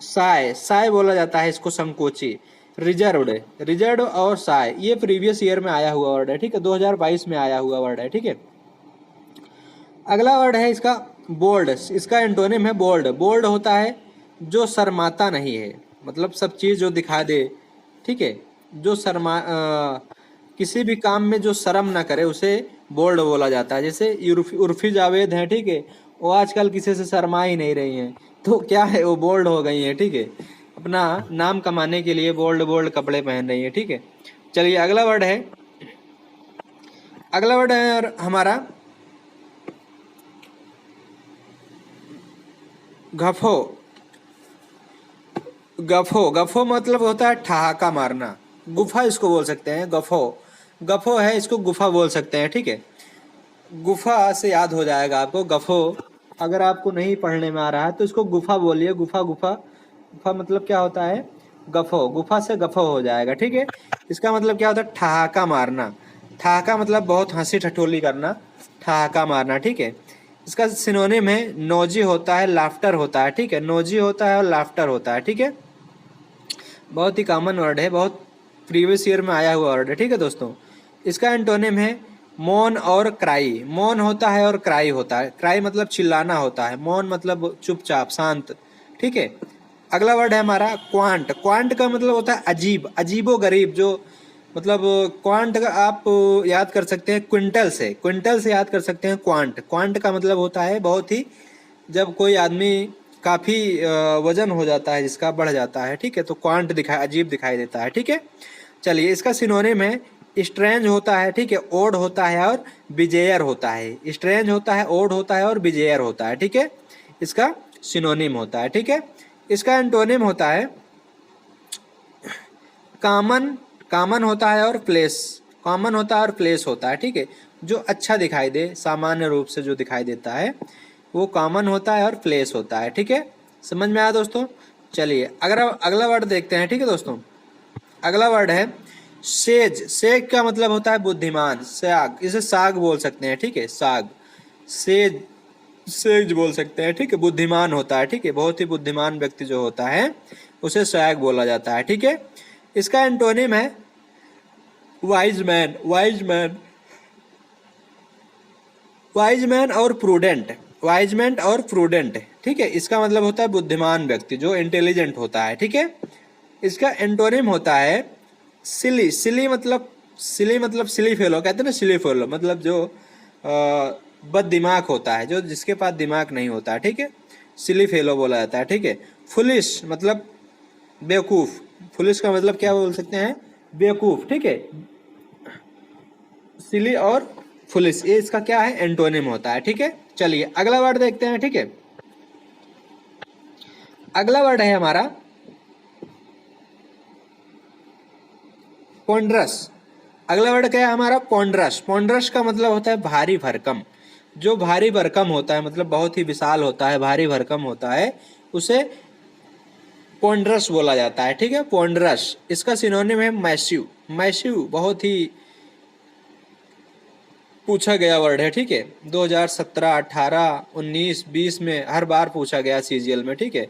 साय, साय बोला जाता है इसको, संकोची। रिजर्व्ड, रिजर्व और साय ये प्रीवियस ईयर में आया हुआ वर्ड है, ठीक है, 2022 में आया हुआ वर्ड है, ठीक है। अगला वर्ड है इसका बोल्ड। इसका एंटोनिम है बोल्ड। बोल्ड होता है जो शर्माता नहीं है, मतलब सब चीज़ जो दिखा दे, ठीक है, जो किसी भी काम में जो शर्म ना करे उसे बोल्ड बोला जाता है। जैसे उर्फी जावेद हैं, ठीक है, वो आजकल किसी से शर्मा ही नहीं रही हैं, तो क्या है, वो बोल्ड हो गई हैं, ठीक है, अपना नाम कमाने के लिए बोल्ड बोल्ड कपड़े पहन रही हैं, ठीक है। चलिए अगला वर्ड है, अगला वर्ड है हमारा गफो। गफो, गफो मतलब होता है ठहाका मारना। गुफा इसको बोल सकते हैं, गफो। गफो है, इसको गुफा बोल सकते हैं, ठीक है। गुफा से याद हो जाएगा आपको, गफो। अगर आपको नहीं पढ़ने में आ रहा है तो इसको गुफा बोलिए। गुफा, गुफा, गुफा मतलब क्या होता है, गफो। गुफा से गफो हो जाएगा, ठीक है। इसका मतलब क्या होता है, ठहाका मारना। ठहाका मतलब बहुत हंसी ठठोली करना, ठहाका मारना, ठीक है। इसका सिनोनिम है नोजी होता है, लाफ्टर होता है, ठीक है, नोजी होता है और लाफ्टर होता है, ठीक है। बहुत ही कॉमन वर्ड है, बहुत प्रीवियस ईयर में आया हुआ वर्ड है, ठीक है दोस्तों। इसका एंटोनिम है मौन और क्राई। मौन होता है और क्राई होता है। क्राई मतलब चिल्लाना होता है, मौन मतलब चुपचाप शांत, ठीक है। अगला वर्ड है हमारा क्वांट। क्वांट का मतलब होता है अजीब, अजीबो गरीब, जो मतलब क्वांट का आप याद कर सकते हैं क्विंटल से, क्विंटल से याद कर सकते हैं क्वांट। क्वांट का मतलब होता है बहुत ही, जब कोई आदमी काफ़ी वजन हो जाता है जिसका, बढ़ जाता है, ठीक है, तो क्वांट दिखाई, अजीब दिखाई देता है, ठीक है। चलिए, इसका सिनोनिम है स्ट्रेंज होता है, ठीक है, ओड होता है और बिजेयर होता है। स्ट्रेंज होता है, ओड होता है और बिजेयर होता है, ठीक है। इसका सिनोनिम होता है, ठीक है। इसका एंटोनिम होता है कॉमन। कॉमन होता है और प्लेस, कॉमन होता है और प्लेस होता है, ठीक है। जो अच्छा दिखाई दे, सामान्य रूप से जो दिखाई देता है वो कॉमन होता है और प्लेस होता है, ठीक है। समझ में आया दोस्तों। चलिए अगला अगला वर्ड देखते हैं, ठीक है दोस्तों। अगला वर्ड है सेज। सेज का मतलब होता है बुद्धिमान, साग, इसे साग बोल सकते हैं, ठीक है, साग, सेज, सेज बोल सकते हैं, ठीक है। बुद्धिमान होता है, ठीक है, बहुत ही बुद्धिमान व्यक्ति जो होता है उसे सैग बोला जाता है, ठीक है। इसका एंटोनिम है wise man. Wise man, wise man और प्रूडेंट, वाइज मैन और प्रूडेंट, ठीक है। इसका मतलब होता है बुद्धिमान व्यक्ति जो इंटेलिजेंट होता है, ठीक है। इसका एंटोनिम होता है सिली। सिली मतलब, सिली मतलब सिली फेलो कहते हैं ना, सिली फेलो मतलब जो बद दिमाग होता है, जो जिसके पास दिमाग नहीं होता, ठीक है, सिली फेलो बोला जाता है, ठीक है। फुलिश मतलब बेवकूफ। फुलिश का मतलब क्या बोल सकते हैं, बेवकूफ, ठीक है। सिली और फुलिश, ये इसका क्या है, एंटोनिम होता है, ठीक है। चलिए अगला वर्ड देखते हैं, ठीक है। अगला वर्ड है हमारा पोंड्रस। अगला वर्ड क्या है हमारा, पोंड्रस। पोंड्रस का मतलब होता है भारी भरकम। जो भारी भरकम होता है मतलब बहुत ही विशाल होता है, भारी भरकम होता है, उसे पोंड्रस बोला जाता है, ठीक है, पोंड्रस। इसका सिनोनिम है मैसिव। मैसिव बहुत ही पूछा गया वर्ड है, ठीक है। 2017, 18, 19, 20 में हर बार पूछा गया सीजीएल में, ठीक है।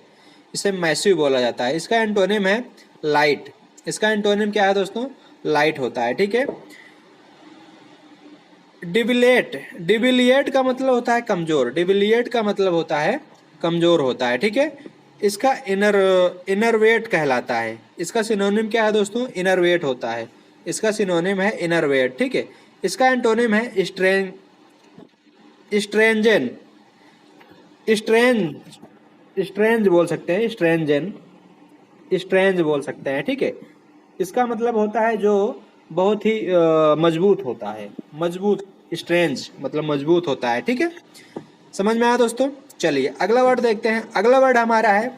इसे मैसिव बोला जाता है। इसका एंटोनिम है लाइट। इसका एंटोनिम क्या है दोस्तों, लाइट होता है, ठीक है। डिविलिएट। डिविलिएट का मतलब होता है कमजोर। डिविलिएट का मतलब होता है कमजोर होता है, ठीक है। इसका इनरवेट कहलाता है। इसका सिनोनिम क्या है दोस्तों, इनरवेट होता है। इसका सिनोनिम है इनरवेट, ठीक है। इसका एंटोनिम है स्ट्रेंजन। स्ट्रेंज, स्ट्रेंज बोल सकते हैं, स्ट्रेंजन, स्ट्रेंज बोल सकते हैं, ठीक है। इसका मतलब होता है जो बहुत ही मजबूत होता है, मजबूत। स्ट्रेंज मतलब मजबूत होता है, ठीक है। समझ में आया दोस्तों। चलिए अगला वर्ड देखते हैं। अगला वर्ड हमारा है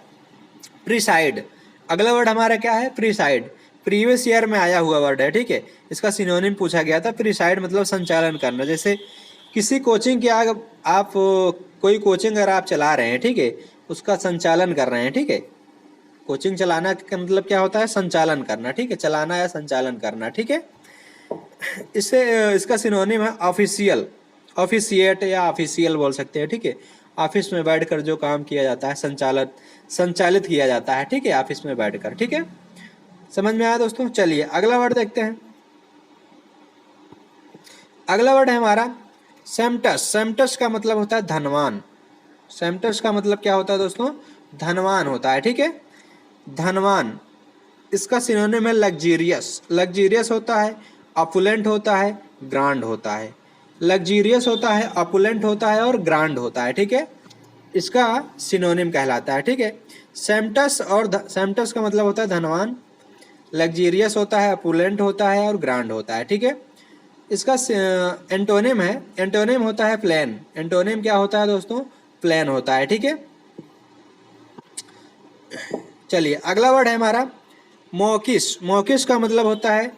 प्रीसाइड। अगला वर्ड हमारा क्या है, प्रीसाइड। प्रीवियस ईयर में आया हुआ वर्ड है, ठीक है। इसका सिनोनिम पूछा गया था। प्रीसाइड मतलब संचालन करना। जैसे किसी कोचिंग के आगे आप कोई कोचिंग अगर आप चला रहे हैं, ठीक है, उसका संचालन कर रहे हैं, ठीक है। कोचिंग चलाना का मतलब क्या होता है, संचालन करना, ठीक है, चलाना या संचालन करना, ठीक है। इससे इसका सिनोनिम है ऑफिशियल। ऑफिशिएट या ऑफिशियल बोल सकते हैं, ठीक है। ऑफिस में बैठकर जो काम किया जाता है, संचालित किया जाता है, ठीक है, ऑफिस में बैठकर, ठीक है। समझ में आया दोस्तों। चलिए अगला वर्ड देखते हैं। अगला वर्ड है हमारा सेम्टस। सेम्टस का मतलब होता है धनवान। सेम्टस का मतलब क्या होता है दोस्तों, धनवान होता है, ठीक है, धनवान। इसका सिनोनिम है लग्जीरियस। लग्जीरियस होता है, अपुलेंट होता है, ग्रांड होता है। लग्जीरियस होता है, अपुलेंट होता है और ग्रांड होता है, ठीक है। इसका सिनोनिम कहलाता है, ठीक है। सेम्टस और सेम्टस का मतलब होता है धनवान, लग्जीरियस होता है, अपुलेंट होता है और ग्रांड होता है, ठीक है। इसका एंटोनिम है, एंटोनिम होता है प्लेन। एंटोनिम क्या होता है दोस्तों, प्लेन होता है, ठीक है। चलिए अगला वर्ड है हमारा मौकिश। मौकिश का मतलब होता है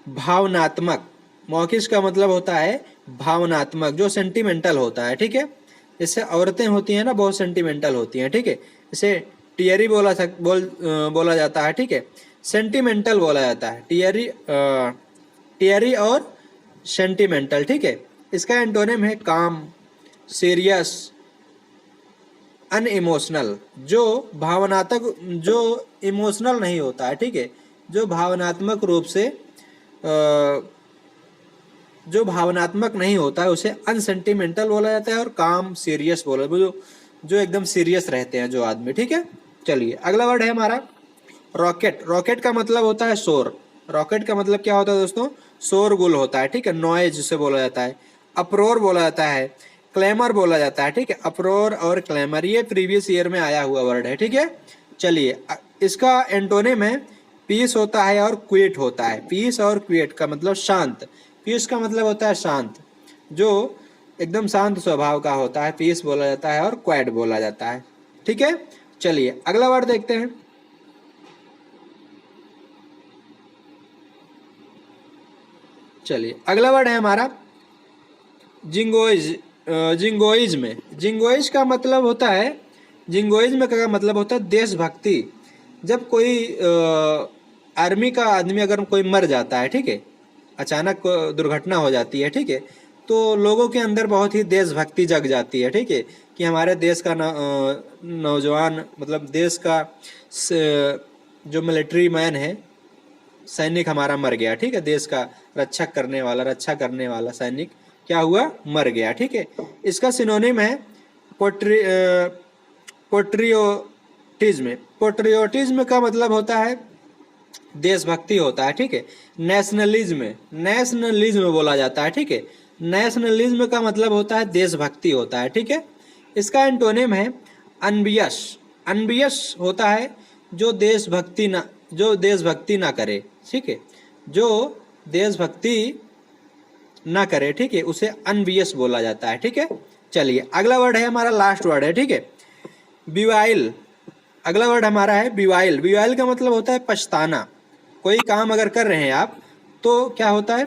भावनात्मक। मौकिश का मतलब होता है भावनात्मक, जो सेंटिमेंटल होता है, ठीक है। जैसे औरतें होती हैं ना, बहुत सेंटिमेंटल होती हैं, ठीक है। इसे टियरी बोला जाता है, ठीक है। सेंटिमेंटल बोला जाता है, टियरी और सेंटिमेंटल, ठीक है। इसका एंटोनिम है काम, सीरियस, अनइमोशनल, जो भावनात्मक, जो इमोशनल नहीं होता है, ठीक है, जो भावनात्मक रूप से जो भावनात्मक नहीं होता है उसे अनसेंटिमेंटल बोला जाता है, और काम सीरियस बोला, जो एकदम सीरियस रहते हैं जो आदमी, ठीक है। चलिए अगला वर्ड है हमारा रॉकेट। रॉकेट का मतलब होता है शोर। रॉकेट का मतलब क्या होता है दोस्तों? शोरगुल होता है, ठीक है, नॉइज जिसे बोला जाता है। अप्रोर बोला जाता है, क्लेमर बोला जाता है, ठीक है। अप्रोर और क्लेमर ये प्रीवियस ईयर में आया हुआ वर्ड है, ठीक है। चलिए इसका एंटोनिम है पीस होता है और क्विट होता है। पीस और क्विट का मतलब शांत। पीस का मतलब होता है शांत, जो एकदम शांत स्वभाव का होता है, पीस बोला जाता है, और क्वाइट बोला जाता है, ठीक है। चलिए अगला वर्ड देखते हैं। चलिए अगला वर्ड है हमारा जिंगोइज। जिंगोइज्म। जिंगोइज का मतलब होता है, जिंगोइज्म का मतलब होता है देशभक्ति। जब कोई आर्मी का आदमी अगर कोई मर जाता है, ठीक है, अचानक दुर्घटना हो जाती है, ठीक है, तो लोगों के अंदर बहुत ही देशभक्ति जग जाती है, ठीक है, कि हमारे देश का नौजवान, मतलब देश का जो मिलिट्री मैन है, सैनिक हमारा मर गया, ठीक है, देश का रक्षा करने वाला सैनिक क्या हुआ? मर गया, ठीक है। इसका सिनोनिम है पोट्रियोटिज्म। पोट्रियोटिज्म का मतलब होता है देशभक्ति होता है, ठीक है। नेशनलिज्म, नेशनलिज्म बोला जाता है, ठीक है। नेशनलिज्म का मतलब होता है देशभक्ति होता है, ठीक है। इसका एंटोनिम है अनबियस। अनबियस होता है जो देशभक्ति ना करे, ठीक है, जो देशभक्ति ना करे, ठीक है, उसे अनबियस बोला जाता है, ठीक है। चलिए अगला वर्ड है हमारा, लास्ट वर्ड है, ठीक है, बिवाइल। अगला वर्ड हमारा है बिवाइल। बिवाइल का मतलब होता है पछताना। कोई काम अगर कर रहे हैं आप तो क्या होता है?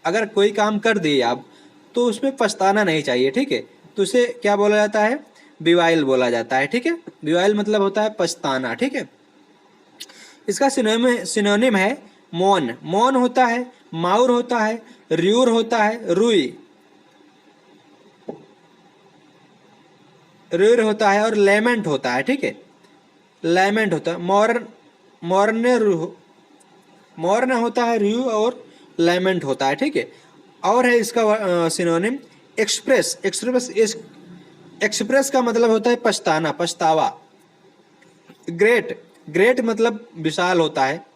अगर कोई काम कर दिए आप तो उसमें पछताना नहीं चाहिए, ठीक है, तो उसे क्या बोला जाता है? बिवाइल बोला जाता है, ठीक है। बिवाइल मतलब होता है पछताना, ठीक है। इसका सिनोनिम है मौन। मौन होता है, माउर होता है, र्यूर होता है, रुई, रुर होता है, और लेमेंट होता है, ठीक है। लेमेंट होता है, मॉर्न होता है र्यू, और लेमेंट होता है, ठीक है। और है इसका सिनोनिम एक्सप्रेस। एक्सप्रेस का मतलब होता है पछताना, पछतावा। ग्रेट, ग्रेट मतलब विशाल होता है,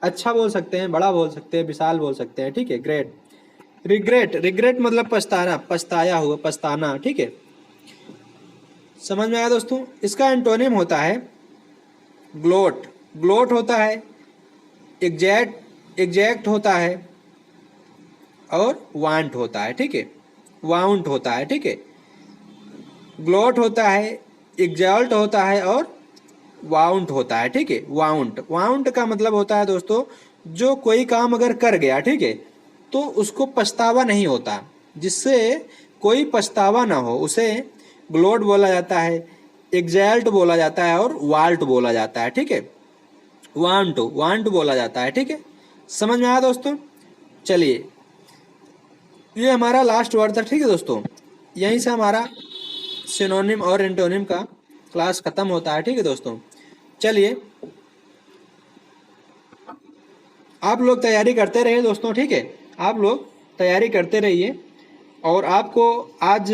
अच्छा बोल सकते हैं, बड़ा बोल सकते हैं, विशाल बोल सकते हैं, ठीक है। ग्रेट। रिग्रेट, रिग्रेट मतलब पछताना, पछताया हुआ, पछताना, ठीक है। समझ में आया दोस्तों? इसका एंटोनिम होता है ग्लोट। ग्लोट होता है एग्जैक्ट होता है, और वांट होता है, ठीक है, वाउंट होता है, ठीक है। ग्लोट होता है, एग्जॉल्ट होता है, और वाउंट होता है, ठीक है। वाउंट, वाउंट का मतलब होता है दोस्तों जो कोई काम अगर कर गया, ठीक है, तो उसको पछतावा नहीं होता, जिससे कोई पछतावा ना हो, उसे ग्लोट बोला जाता है, एग्जैल्ट बोला जाता है, और वाल्ट बोला जाता है, ठीक है। वांट बोला जाता है, ठीक है। समझ में आया दोस्तों? चलिए ये हमारा लास्ट वर्ड था, ठीक है दोस्तों। यहीं से हमारा सिनोनिम और एंटोनिम का क्लास खत्म होता है, ठीक है दोस्तों। चलिए आप लोग तैयारी करते रहिए दोस्तों, ठीक है, आप लोग तैयारी करते रहिए। और आपको आज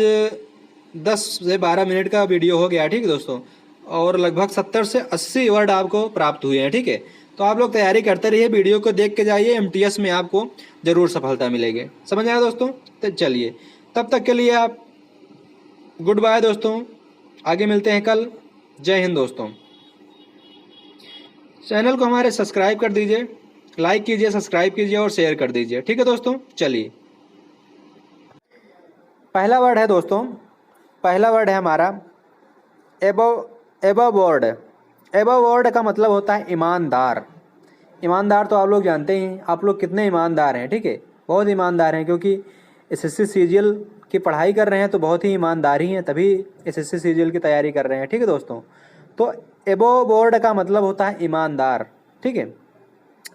10 से 12 मिनट का वीडियो हो गया, ठीक है दोस्तों, और लगभग 70 से 80 वर्ड आपको प्राप्त हुए हैं, ठीक है। तो आप लोग तैयारी करते रहिए, वीडियो को देख के जाइए, एमटीएस में आपको ज़रूर सफलता मिलेगी। समझ आया दोस्तों? तो चलिए तब तक के लिए आप गुड बाय दोस्तों, आगे मिलते हैं कल। जय हिंद दोस्तों। चैनल को हमारे सब्सक्राइब कर दीजिए, लाइक कीजिए, सब्सक्राइब कीजिए, और शेयर कर दीजिए, ठीक है दोस्तों। चलिए पहला वर्ड है दोस्तों, पहला वर्ड है हमारा एबव वर्ड। एबव वर्ड का मतलब होता है ईमानदार। ईमानदार तो आप लोग जानते ही हैं, आप लोग कितने ईमानदार हैं, ठीक है, बहुत ईमानदार हैं, क्योंकि एसएससी सीजीएल की पढ़ाई कर रहे हैं तो बहुत ही ईमानदार ही हैं, तभी एसएससी सीजीएल की तैयारी कर रहे हैं, ठीक है दोस्तों। तो एबव वर्ड का मतलब होता है ईमानदार, ठीक है।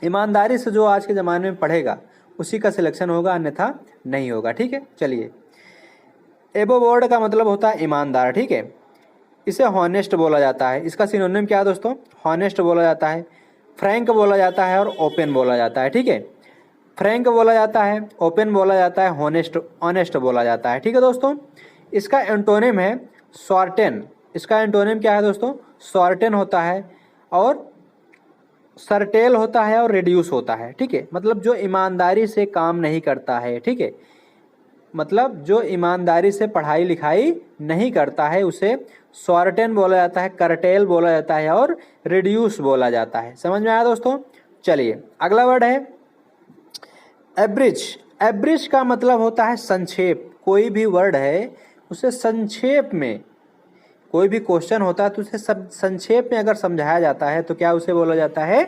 ईमानदारी से जो आज के ज़माने में पढ़ेगा उसी का सिलेक्शन होगा, अन्यथा नहीं होगा। ठीक है, चलिए। एबो वर्ड का मतलब होता है ईमानदार। ठीक है, इसे हॉनेस्ट बोला जाता है। इसका सिनोनिम क्या है दोस्तों? हॉनेस्ट बोला जाता है, फ्रैंक बोला जाता है और ओपन बोला जाता है। ठीक है, फ्रैंक बोला जाता है, ओपन बोला जाता है, हॉनेस्ट ऑनेस्ट बोला जाता है। ठीक है दोस्तों, इसका एंटोनिम है शॉर्टेन। इसका एंटोनिम क्या है दोस्तों? शॉर्टेन होता है और सरटेल होता है और रिड्यूस होता है। ठीक है, मतलब जो ईमानदारी से काम नहीं करता है। ठीक है, मतलब जो ईमानदारी से पढ़ाई लिखाई नहीं करता है उसे शॉर्टेन बोला जाता है, करटेल बोला जाता है और रिड्यूस बोला जाता है। समझ में आया दोस्तों? चलिए, अगला वर्ड है एब्रिज। एब्रिज का मतलब होता है संक्षेप। कोई भी वर्ड है उसे संक्षेप में, कोई भी क्वेश्चन होता है तो उसे सब संक्षेप में अगर समझाया जाता है तो क्या उसे बोला जाता है?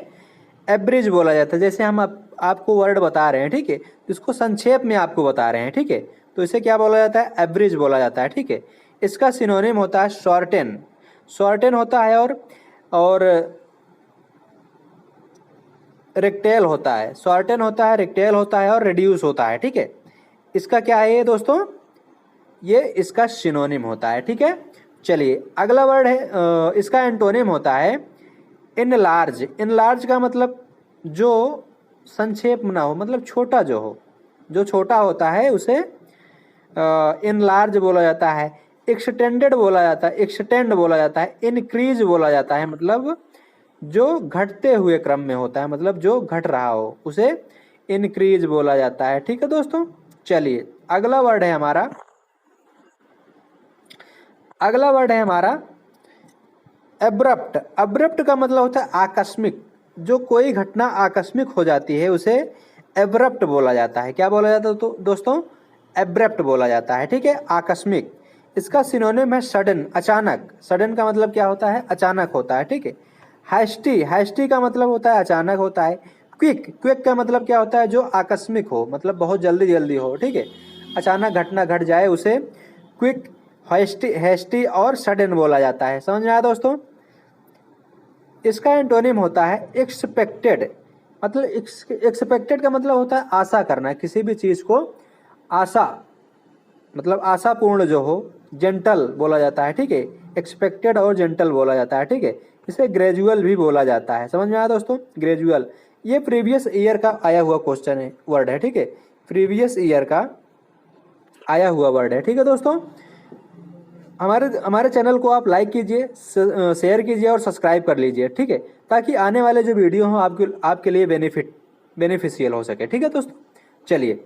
एब्रिज बोला जाता है। जैसे हम आपको वर्ड बता रहे हैं, ठीक है, तो इसको संक्षेप में आपको बता रहे हैं। ठीक है, तो इसे क्या बोला जाता है? एब्रिज बोला जाता है। ठीक है, इसका सिनोनिम होता है शॉर्टेन। शॉर्टेन होता है और रेक्टेल होता है। शॉर्टेन होता है, रेक्टेल होता है और रिड्यूस होता है। ठीक है, इसका क्या है ये दोस्तों? ये इसका सिनोनिम होता है। ठीक है, चलिए अगला वर्ड है, इसका एंटोनिम होता है इनलार्ज। इनलार्ज का मतलब जो संक्षेप ना हो, मतलब छोटा जो हो, जो छोटा होता है उसे इनलार्ज बोला जाता है। एक्सटेंडेड बोला जाता है, एक्सटेंड बोला जाता है, इनक्रीज बोला जाता है, मतलब जो घटते हुए क्रम में होता है, मतलब जो घट रहा हो उसे इनक्रीज बोला जाता है। ठीक है दोस्तों, चलिए अगला वर्ड है हमारा, अगला वर्ड है हमारा एब्रप्ट। अब्रप्ट का मतलब होता है आकस्मिक। जो कोई घटना आकस्मिक हो जाती है उसे एब्रप्ट बोला जाता है। क्या बोला जाता है तो दोस्तों? एब्रप्ट बोला जाता है। ठीक है, आकस्मिक। इसका सिनोनिम है सडन, अचानक। सडन का मतलब क्या होता है? अचानक होता है। ठीक है, हैस्टी, हैस्टी का मतलब होता है अचानक होता है। क्विक, क्विक का मतलब क्या होता है? जो आकस्मिक हो, मतलब बहुत जल्दी जल्दी हो। ठीक है, अचानक घटना घट जाए उसे क्विक, हैस्टी, हैस्टी और सडन बोला जाता है। समझ में आया दोस्तों? इसका एंटोनिम होता है एक्सपेक्टेड। मतलब एक्सपेक्टेड का मतलब होता है आशा करना, किसी भी चीज को आशा, मतलब आशापूर्ण जो हो। जेंटल बोला जाता है। ठीक है, एक्सपेक्टेड और जेंटल बोला जाता है। ठीक है, इसे ग्रेजुअल भी बोला जाता है। समझ में आया दोस्तों? ग्रेजुअल, ये प्रीवियस ईयर का आया हुआ क्वेश्चन है, वर्ड है। ठीक है, प्रीवियस ईयर का आया हुआ वर्ड है। ठीक है दोस्तों, हमारे चैनल को आप लाइक कीजिए, शेयर कीजिए और सब्सक्राइब कर लीजिए। ठीक है, ताकि आने वाले जो वीडियो हो आपके लिए बेनिफिशियल हो सके। ठीक है दोस्तों, चलिए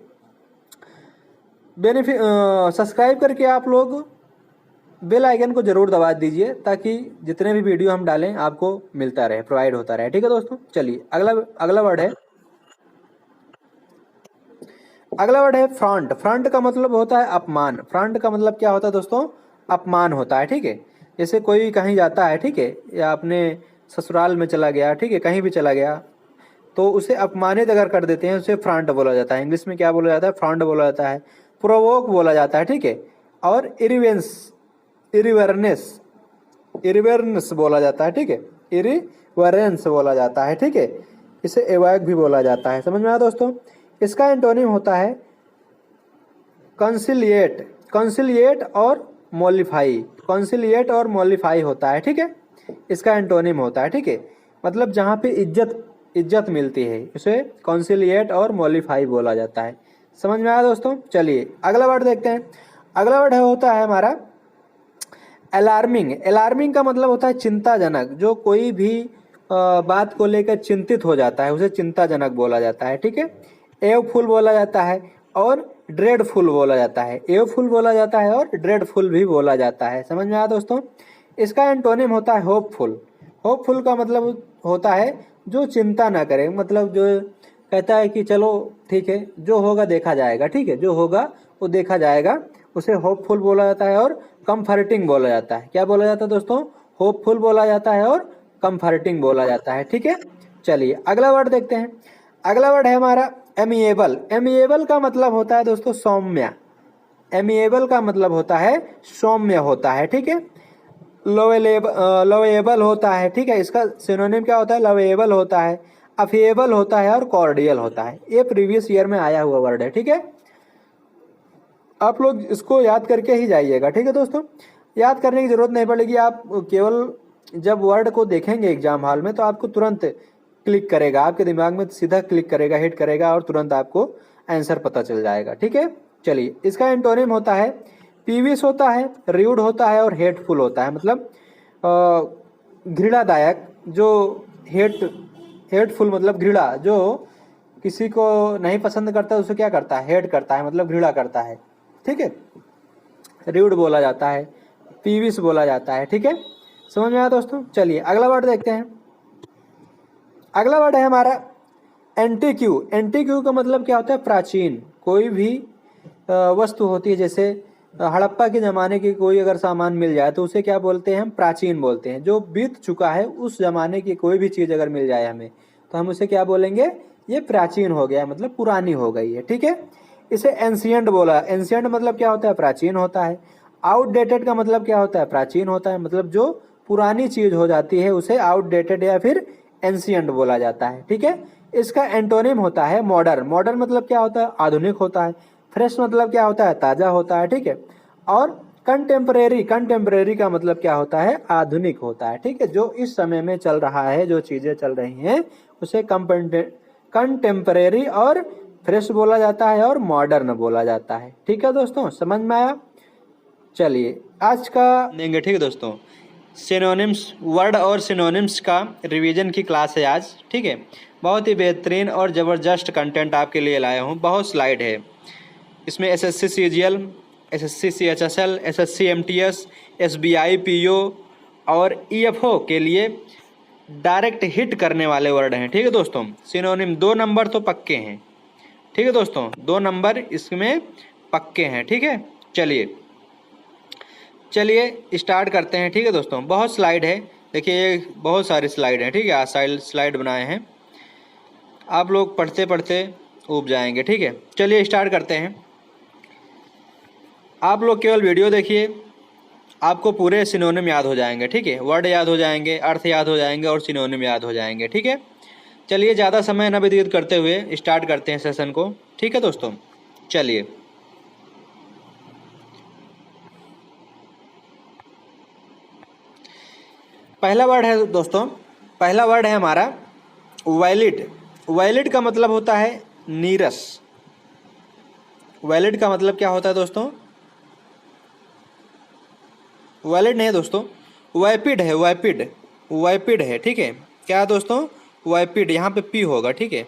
सब्सक्राइब करके आप लोग बेल आइकन को जरूर दबा दीजिए ताकि जितने भी वीडियो हम डालें आपको मिलता रहे, प्रोवाइड होता रहे। ठीक है दोस्तों, चलिए अगला वर्ड है, अगला वर्ड है फ्रंट। फ्रंट का मतलब होता है अपमान। फ्रंट का मतलब क्या होता है दोस्तों? अपमान होता है। ठीक है, जैसे कोई कहीं जाता है, ठीक है, या अपने ससुराल में चला गया, ठीक है, कहीं भी चला गया, तो उसे अपमानित अगर कर देते हैं उसे फ्रंट बोला जाता है। इंग्लिश में क्या बोला जाता है? फ्रंट बोला जाता है। प्रोवोक बोला जाता है। ठीक है, और इरिवेरनेस बोला जाता है। ठीक है, इरिवेरेंस बोला जाता है। ठीक है, इसे एवॉक भी बोला जाता है। समझ में आया दोस्तों? इसका एंटोनिम होता है कंसिलिएट। कंसिलिएट और मॉलिफाई, कंसिलिएट और मॉलिफाई होता है। ठीक है, इसका एंटोनिम होता है। ठीक है, मतलब जहाँ पे इज्जत मिलती है उसे कंसिलिएट और मॉलिफाई बोला जाता है। समझ में आया दोस्तों? चलिए अगला वर्ड देखते हैं। अगला वर्ड होता है हमारा अलार्मिंग। अलार्मिंग का मतलब होता है चिंताजनक। जो कोई भी बात को लेकर चिंतित हो जाता है उसे चिंताजनक बोला जाता है। ठीक है, एवफुल बोला जाता है और ड्रेडफुल बोला जाता है। एवफुल बोला जाता है और ड्रेडफुल भी बोला जाता है। समझ में आया दोस्तों? इसका एंटोनिम होता है होपफुल। होपफुल का मतलब होता है जो चिंता ना करे, मतलब जो कहता है कि चलो ठीक है, जो होगा देखा जाएगा। ठीक है, जो होगा वो देखा जाएगा, उसे होपफुल बोला जाता है और कंफर्टिंग बोला जाता है। क्या बोला जाता है दोस्तों? होपफुल बोला जाता है और कंफर्टिंग बोला जाता है। ठीक है, चलिए अगला वर्ड देखते हैं। अगला वर्ड है हमारा एमिएबल। एमिएबल का मतलब होता है दोस्तों सौम्य। एमिएबल का मतलब होता है सौम्य होता है। ठीक है, लवेबल होता है। ठीक है, इसका सिनोनिम क्या होता है? लवेबल होता है, अफेबल होता है और कॉर्डियल होता है। ये प्रीवियस ईयर में आया हुआ वर्ड है, ठीक है। आप लोग इसको याद करके ही जाइएगा, ठीक है दोस्तों। याद करने की जरूरत नहीं पड़ेगी, आप केवल जब वर्ड को देखेंगे एग्जाम हॉल में तो आपको तुरंत क्लिक करेगा, आपके दिमाग में सीधा क्लिक करेगा, हिट करेगा और तुरंत आपको आंसर पता चल जाएगा, ठीक है। चलिए, इसका एंटोनिम होता है पीविस होता है, र्यूड होता है और हेटफुल होता है। मतलब घृणादायक, जो हेटफुल मतलब घृणा, जो किसी को नहीं पसंद करता उसे क्या करता है, हेट करता है, मतलब घृणा करता है, ठीक है। र्यूड बोला जाता है, पीविस बोला जाता है, ठीक है। समझ में आया दोस्तों। चलिए अगला वर्ड देखते हैं। अगला वर्ड है हमारा एंटीक्यू। एंटीक्यू का मतलब क्या होता है, प्राचीन। कोई भी वस्तु होती है, जैसे हड़प्पा के ज़माने की कोई अगर सामान मिल जाए तो उसे क्या बोलते हैं, हम प्राचीन बोलते हैं। जो बीत चुका है उस ज़माने की कोई भी चीज़ अगर मिल जाए हमें तो हम उसे क्या बोलेंगे, ये प्राचीन हो गया, मतलब पुरानी हो गई है, ठीक है। इसे एंशियंट बोला। एंशियंट मतलब क्या होता है, प्राचीन होता है। आउटडेटेड का मतलब क्या होता है, प्राचीन होता है। मतलब जो पुरानी चीज़ हो जाती है उसे आउटडेटेड या फिर एंशियंट बोला जाता है, ठीक है। इसका एंटोनिम होता है मॉडर्न। मॉडर्न मतलब क्या होता है, आधुनिक होता है। फ्रेश मतलब क्या होता है, ताज़ा होता है, ठीक है। और कंटेम्परेरी, कंटेम्परेरी का मतलब क्या होता है, आधुनिक होता है, ठीक है। जो इस समय में चल रहा है, जो चीज़ें चल रही हैं उसे कंटेम्परेरी और फ्रेश बोला जाता है और मॉडर्न बोला जाता है, ठीक है दोस्तों। समझ में आया। चलिए आज का देंगे, ठीक है दोस्तों। सिनोनिम्स, वर्ड और सिनोनिम्स का रिवीजन की क्लास है आज, ठीक है। बहुत ही बेहतरीन और ज़बरदस्त कंटेंट आपके लिए लाया हूँ। बहुत स्लाइड है इसमें, SSC CGL, SSC CHSL, SSC MTS, SBI PO और ईएफओ के लिए डायरेक्ट हिट करने वाले वर्ड हैं, ठीक है दोस्तों। सिनोनिम 2 नंबर तो पक्के हैं, ठीक है दोस्तों। 2 नंबर इसमें पक्के हैं, ठीक है। चलिए स्टार्ट करते हैं, ठीक है दोस्तों। बहुत स्लाइड है, देखिए ये बहुत सारी स्लाइड हैं, ठीक है। आज स्लाइड बनाए हैं, आप लोग पढ़ते पढ़ते ऊब जाएंगे, ठीक है। चलिए स्टार्ट करते हैं। आप लोग केवल वीडियो देखिए, आपको पूरे सिनोनिम याद हो जाएंगे, ठीक है। वर्ड याद हो जाएंगे, अर्थ याद हो जाएंगे और सिनोनिम याद हो जाएंगे, ठीक है। चलिए ज़्यादा समय न व्यतीत करते हुए स्टार्ट करते हैं सेशन को, ठीक है दोस्तों। चलिए पहला वर्ड है दोस्तों, पहला वर्ड है हमारा वैलिड। वैलिड का मतलब होता है नीरस। वैलिड का मतलब क्या होता है दोस्तों, वैलिड नहीं है दोस्तों, वैपिड है, वैपिड, वैपिड है, ठीक है। क्या है दोस्तों, वैपिड, यहाँ पे पी होगा, ठीक है।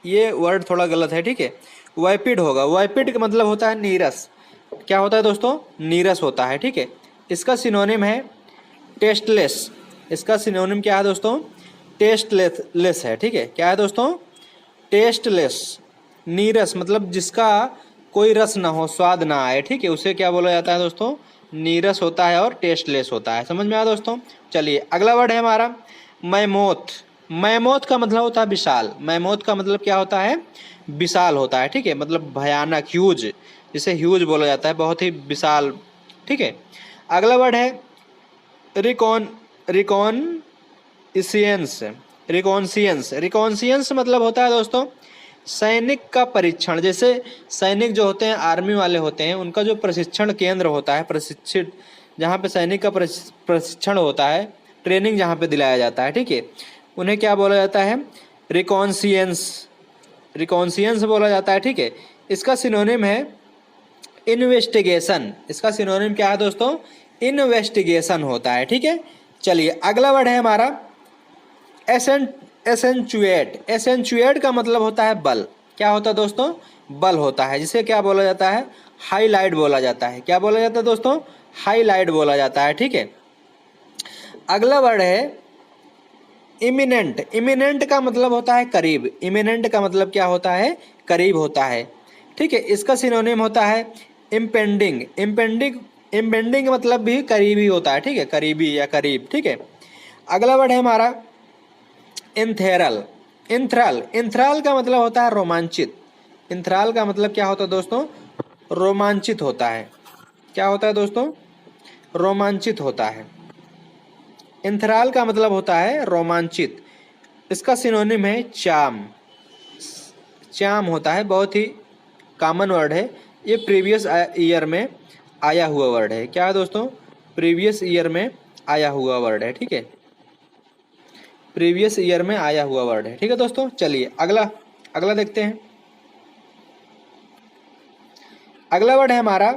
ये वर्ड थोड़ा गलत है, ठीक है। वैपिड होगा। वैपिड का मतलब होता है नीरस। क्या होता है दोस्तों, नीरस होता है, ठीक है। इसका सिनोनिम है टेस्टलेस। इसका सिनोनिम क्या है दोस्तों, टेस्टलेस है, ठीक है। क्या है दोस्तों, टेस्टलेस। नीरस मतलब जिसका कोई रस ना हो, स्वाद ना आए, ठीक है, उसे क्या बोला जाता है दोस्तों, नीरस होता है और टेस्टलेस होता है। समझ में आया दोस्तों। चलिए अगला वर्ड है हमारा मैमोथ। मैमोथ का मतलब होता है विशाल। मैमोथ का मतलब क्या होता है, विशाल होता है, ठीक है। मतलब भयानक, ह्यूज, जिसे ह्यूज बोला जाता है, बहुत ही विशाल, ठीक है। अगला वर्ड है रिकॉनसियंस। रिकॉन्सियंस, रिकॉन्सियंस मतलब होता है दोस्तों सैनिक का परीक्षण। जैसे सैनिक जो होते हैं, आर्मी वाले होते हैं, उनका जो प्रशिक्षण केंद्र होता है, प्रशिक्षित, जहाँ पे सैनिक का प्रशिक्षण होता है, ट्रेनिंग जहाँ पे दिलाया जाता है, ठीक है, उन्हें क्या बोला जाता है, रिकॉन्सियंस, रिकॉन्सियंस बोला जाता है, ठीक है। इसका सिनोनिम है इन्वेस्टिगेशन। इसका सिनोनिम क्या है दोस्तों, इन्वेस्टिगेशन होता है, ठीक है। चलिए अगला वर्ड है हमारा एसेंचुएट। एसेंचुएट का मतलब होता है बल। क्या होता है दोस्तों, बल होता है, जिसे क्या बोला जाता है, हाईलाइट बोला जाता है। क्या बोला जाता है दोस्तों, हाईलाइट बोला जाता है, ठीक है। अगला वर्ड है इमिनेंट। इमिनेंट का मतलब होता है करीब। इमिनेंट का मतलब क्या होता है, करीब होता है, ठीक है। इसका सिनोनिम होता है इम्पेंडिंग। इम्पेंडिंग मतलब भी करीबी होता है, ठीक है, करीबी या करीब, ठीक है। अगला वर्ड है हमारा इंथेरल। इंथ्राल, इंथ्राल का मतलब होता है रोमांचित। इंथ्राल का मतलब क्या होता है दोस्तों, रोमांचित होता है। क्या होता है दोस्तों, रोमांचित होता है। एंथराल का मतलब होता है रोमांचित, इसका सिनोनिम है चार्म। चार्म होता है, बहुत ही कॉमन वर्ड है, ये प्रीवियस ईयर में आया हुआ वर्ड है। क्या है दोस्तों? प्रीवियस ईयर में आया हुआ वर्ड है, ठीक है, प्रीवियस ईयर में आया हुआ वर्ड है, ठीक है दोस्तों। चलिए अगला अगला देखते हैं। अगला वर्ड है हमारा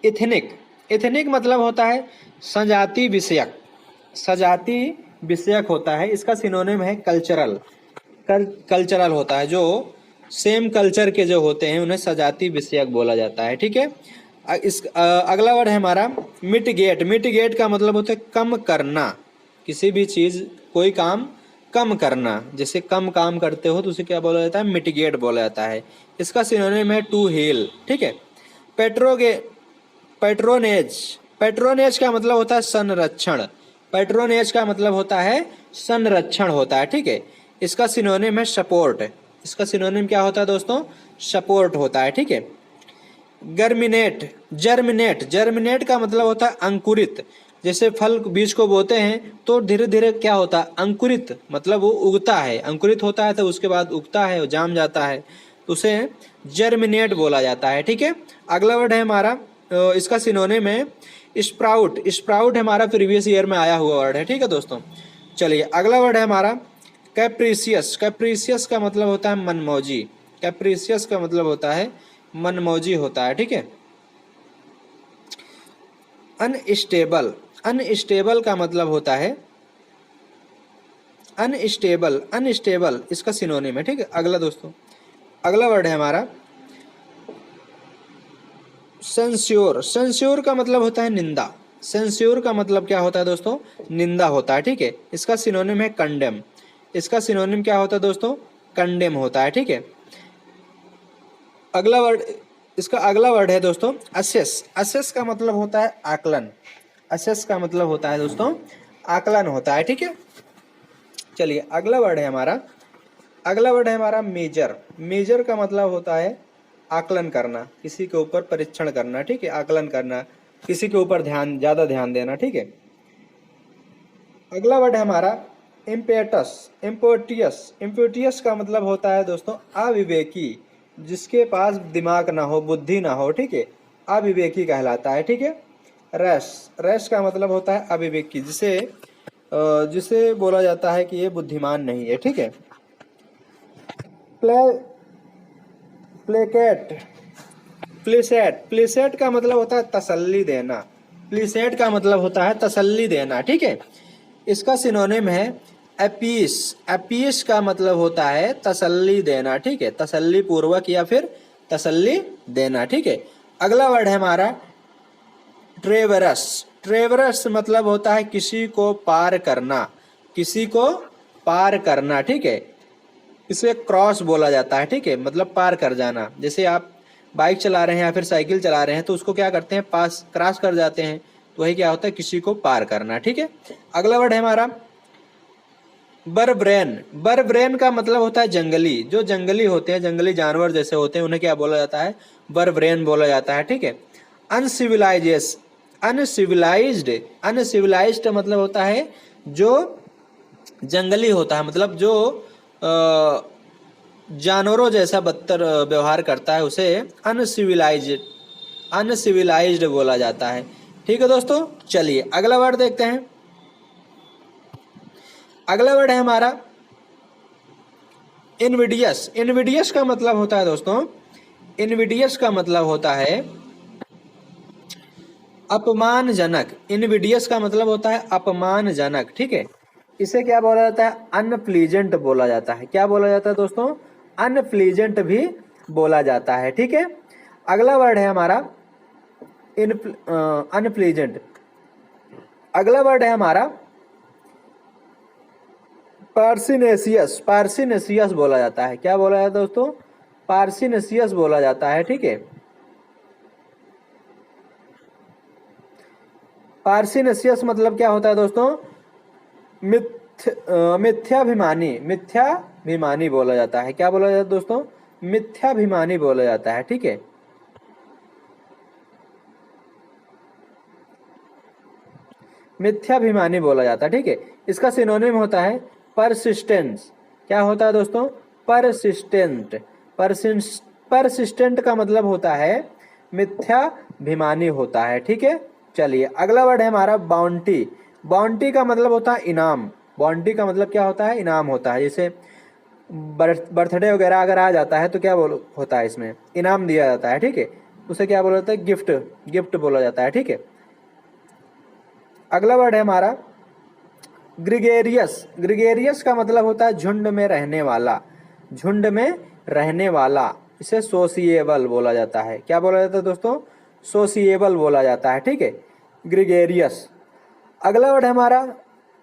एथनिक। एथनिक मतलब होता है सजाति विषयक, सजाति विषयक होता है, इसका सिनोनिम है कल्चरल। कल्चरल होता है, जो सेम कल्चर के जो होते हैं उन्हें सजाति विषयक बोला जाता है, ठीक है। अगला वर्ड है हमारा मिटिगेट। मिटिगेट का मतलब होता है कम करना, किसी भी चीज कोई काम कम करना, जैसे कम काम करते हो तो उसे क्या बोला जाता है? मिटिगेट बोला जाता है। इसका सिनोनिम है टू हील, ठीक है। पेट्रोगे पेट्रोनेज। पेट्रोनेज का मतलब होता है संरक्षण। पेट्रोनेज का मतलब होता है संरक्षण होता है, ठीक है। इसका सिनोनिम है सपोर्ट। इसका सिनोनिम क्या होता है दोस्तों? सपोर्ट होता है, ठीक है। गर्मिनेट। जर्मिनेट। जर्मिनेट का मतलब होता है अंकुरित, जैसे फल बीज को बोते हैं तो धीरे धीरे क्या होता है? अंकुरित, मतलब वो उगता है, अंकुरित होता है तो उसके बाद उगता है और जाम जाता है, तो उसे जर्मिनेट बोला जाता है, ठीक है। अगला वर्ड है हमारा, इसका सिनोनिम है स्प्राउट। स्प्राउट हमारा प्रीवियस ईयर में आया हुआ वर्ड है, ठीक है दोस्तों। चलिए अगला वर्ड है हमारा कैप्रीसियस। कैप्रीसियस का मतलब होता है मनमौजी। कैप्रीसियस का मतलब होता है मनमौजी होता है, ठीक है। अनस्टेबल। अनस्टेबल का मतलब होता है अनस्टेबल। अनस्टेबल इसका सिनोनिम है, ठीक है। अगला दोस्तों, अगला वर्ड है हमारा सेंस्योर। सेंस्योर का मतलब होता है निंदा। सेंस्योर का मतलब क्या होता है दोस्तों? निंदा होता है, ठीक है। इसका सिनोनिम है कंडेम। इसका सिनोनिम क्या होता है दोस्तों? कंडेम होता है, ठीक है। अगला वर्ड, इसका अगला वर्ड है दोस्तों असेस। असेस का मतलब होता है आकलन। असेस का मतलब होता है दोस्तों आकलन होता है, ठीक है। चलिए अगला वर्ड है हमारा, अगला वर्ड है हमारा मेजर। मेजर का मतलब होता है आकलन करना, किसी के ऊपर परीक्षण करना, ठीक है, आकलन करना, किसी के ऊपर ध्यान, ज्यादा ध्यान देना, ठीक है। अगला वर्ड है हमारा इम्पेटस। इम्पोटियस। इम्पोटियस का मतलब होता है दोस्तों अविवेकी, जिसके पास दिमाग ना हो, बुद्धि ना हो, ठीक है, अविवेकी कहलाता है, ठीक है। रैश। रैश का मतलब होता है अविवेकी, जिसे बोला जाता है कि ये बुद्धिमान नहीं है, ठीक है। Play placket. प्लीसेट। प्लीसेट का मतलब होता है तसल्ली देना। प्लीसेट का मतलब होता है तसल्ली देना, ठीक है। इसका सिनोनिम है अपीस। अपीस का मतलब होता है तसल्ली देना, ठीक है, तसल्ली पूर्वक या फिर तसल्ली देना, ठीक है। अगला वर्ड है हमारा ट्रेवरस। ट्रेवरस मतलब होता है किसी को पार करना, किसी को पार करना, ठीक है। इसे क्रॉस बोला जाता है, ठीक है, मतलब पार कर जाना। जैसे आप बाइक चला रहे हैं या फिर साइकिल चला रहे हैं तो उसको क्या करते हैं? पास, क्रॉस कर जाते हैं, तो वही क्या होता है? किसी को पार करना, ठीक है। अगला वर्ड है हमारा बरब्रेन। बरब्रेन का मतलब होता है जंगली। जो जंगली होते हैं, जंगली जानवर जैसे होते हैं, उन्हें क्या बोला जाता है? बरब्रेन बोला जाता है, ठीक है। अनसिविलाइजेस। अनसिविलाइज्ड। अनसिविलाइज्ड मतलब होता है जो जंगली होता है, मतलब जो जानवरों जैसा बदतर व्यवहार करता है, उसे अनसिविलाइज्ड, अनसिविलाइज्ड बोला जाता है, ठीक है दोस्तों। चलिए अगला वर्ड देखते हैं। अगला वर्ड है हमारा इनविडियस। इनविडियस का मतलब होता है दोस्तों, इनविडियस का मतलब होता है अपमानजनक। इनविडियस का मतलब होता है अपमानजनक, ठीक है। इसे क्या बोला जाता है? अनप्लीजेंट बोला जाता है। क्या बोला जाता है दोस्तों? अनप्लीजेंट भी बोला जाता है, ठीक है। अगला वर्ड है हमारा अनप्लीजेंट। अगला वर्ड है हमारा पार्सिनेसियस। पार्सिनेसियस बोला जाता है। क्या बोला जाता है दोस्तों? पार्सिनेसियस बोला जाता है, ठीक है। पार्सिनेसियस मतलब क्या होता है दोस्तों? मिथ्याभिमानी। मिथ्याभिमानी बोला जाता है। क्या बोला जाता है दोस्तों? मिथ्याभिमानी बोला जाता है, ठीक है। मिथ्याभिमानी बोला जाता है, ठीक है। इसका सिनोनिम होता है परसिस्टेंस। क्या होता है दोस्तों? परसिस्टेंट। परसिस्टेंट का मतलब होता है मिथ्याभिमानी होता है, ठीक है। चलिए अगला वर्ड है हमारा बाउंटी। बाउंटी का मतलब होता है इनाम। बाउंटी का मतलब क्या होता है? इनाम होता है। जैसे बर्थडे वगैरह अगर आ जाता है तो क्या होता है? इसमें इनाम दिया जाता है, ठीक है। उसे क्या बोला जाता है? गिफ्ट। गिफ्ट बोला जाता है, ठीक है। अगला वर्ड है हमारा ग्रिगेरियस। ग्रिगेरियस का मतलब होता है झुंड में रहने वाला। झुंड में रहने वाला, इसे सोशिएबल बोला जाता है। क्या बोला जाता है दोस्तों? सोशिएबल बोला जाता है, ठीक है। ग्रिगेरियस। अगला वर्ड है हमारा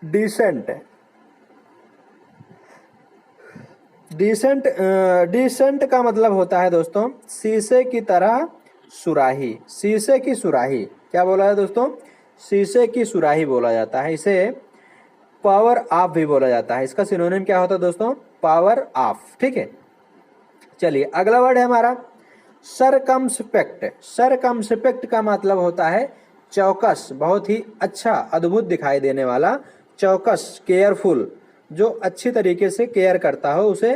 डिसेंट। डिसेंट डिसेंट का मतलब होता है दोस्तों शीशे की तरह सुराही। शीशे की सुराही। क्या बोला है दोस्तों? शीशे की सुराही बोला जाता है। इसे पावर ऑफ भी बोला जाता है। इसका सिनोनिम क्या होता है दोस्तों? पावर ऑफ, ठीक है। चलिए अगला वर्ड है हमारा सरकमस्पेक्ट। सरकमस्पेक्ट का मतलब होता है चौकस, बहुत ही अच्छा, अद्भुत दिखाई देने वाला। चौकस, केयरफुल, जो अच्छी तरीके से केयर करता हो उसे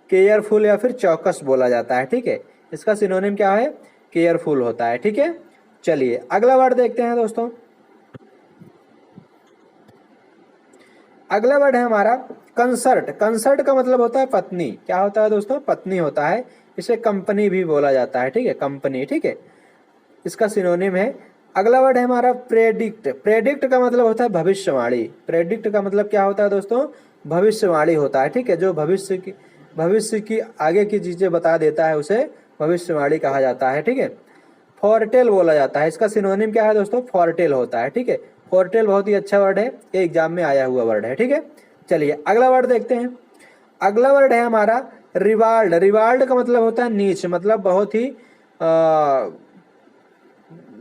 केयरफुल या फिर चौकस बोला जाता है, ठीक है। इसका सिनोनिम क्या है? केयरफुल होता है, ठीक है। चलिए अगला वर्ड देखते हैं दोस्तों। अगला वर्ड है हमारा कंसर्ट। कंसर्ट का मतलब होता है पत्नी। क्या होता है दोस्तों? पत्नी होता है। इसे कंपनी भी बोला जाता है, ठीक है। कंपनी, ठीक है। इसका सिनोनिम है। अगला वर्ड है हमारा प्रेडिक्ट। प्रेडिक्ट का मतलब होता है भविष्यवाणी। प्रेडिक्ट का मतलब क्या होता है दोस्तों? भविष्यवाणी होता है, ठीक है। जो भविष्य की आगे की चीजें बता देता है उसे भविष्यवाणी कहा जाता है, ठीक है। फॉरटेल बोला जाता है। इसका सिनोनिम क्या है दोस्तों? फॉरटेल होता है, ठीक है। फॉरटेल बहुत ही अच्छा वर्ड है, ये एग्जाम में आया हुआ वर्ड है, ठीक है। चलिए अगला वर्ड देखते हैं। अगला वर्ड है हमारा रिवार्ड। रिवार्ड का मतलब होता है नीच, मतलब बहुत ही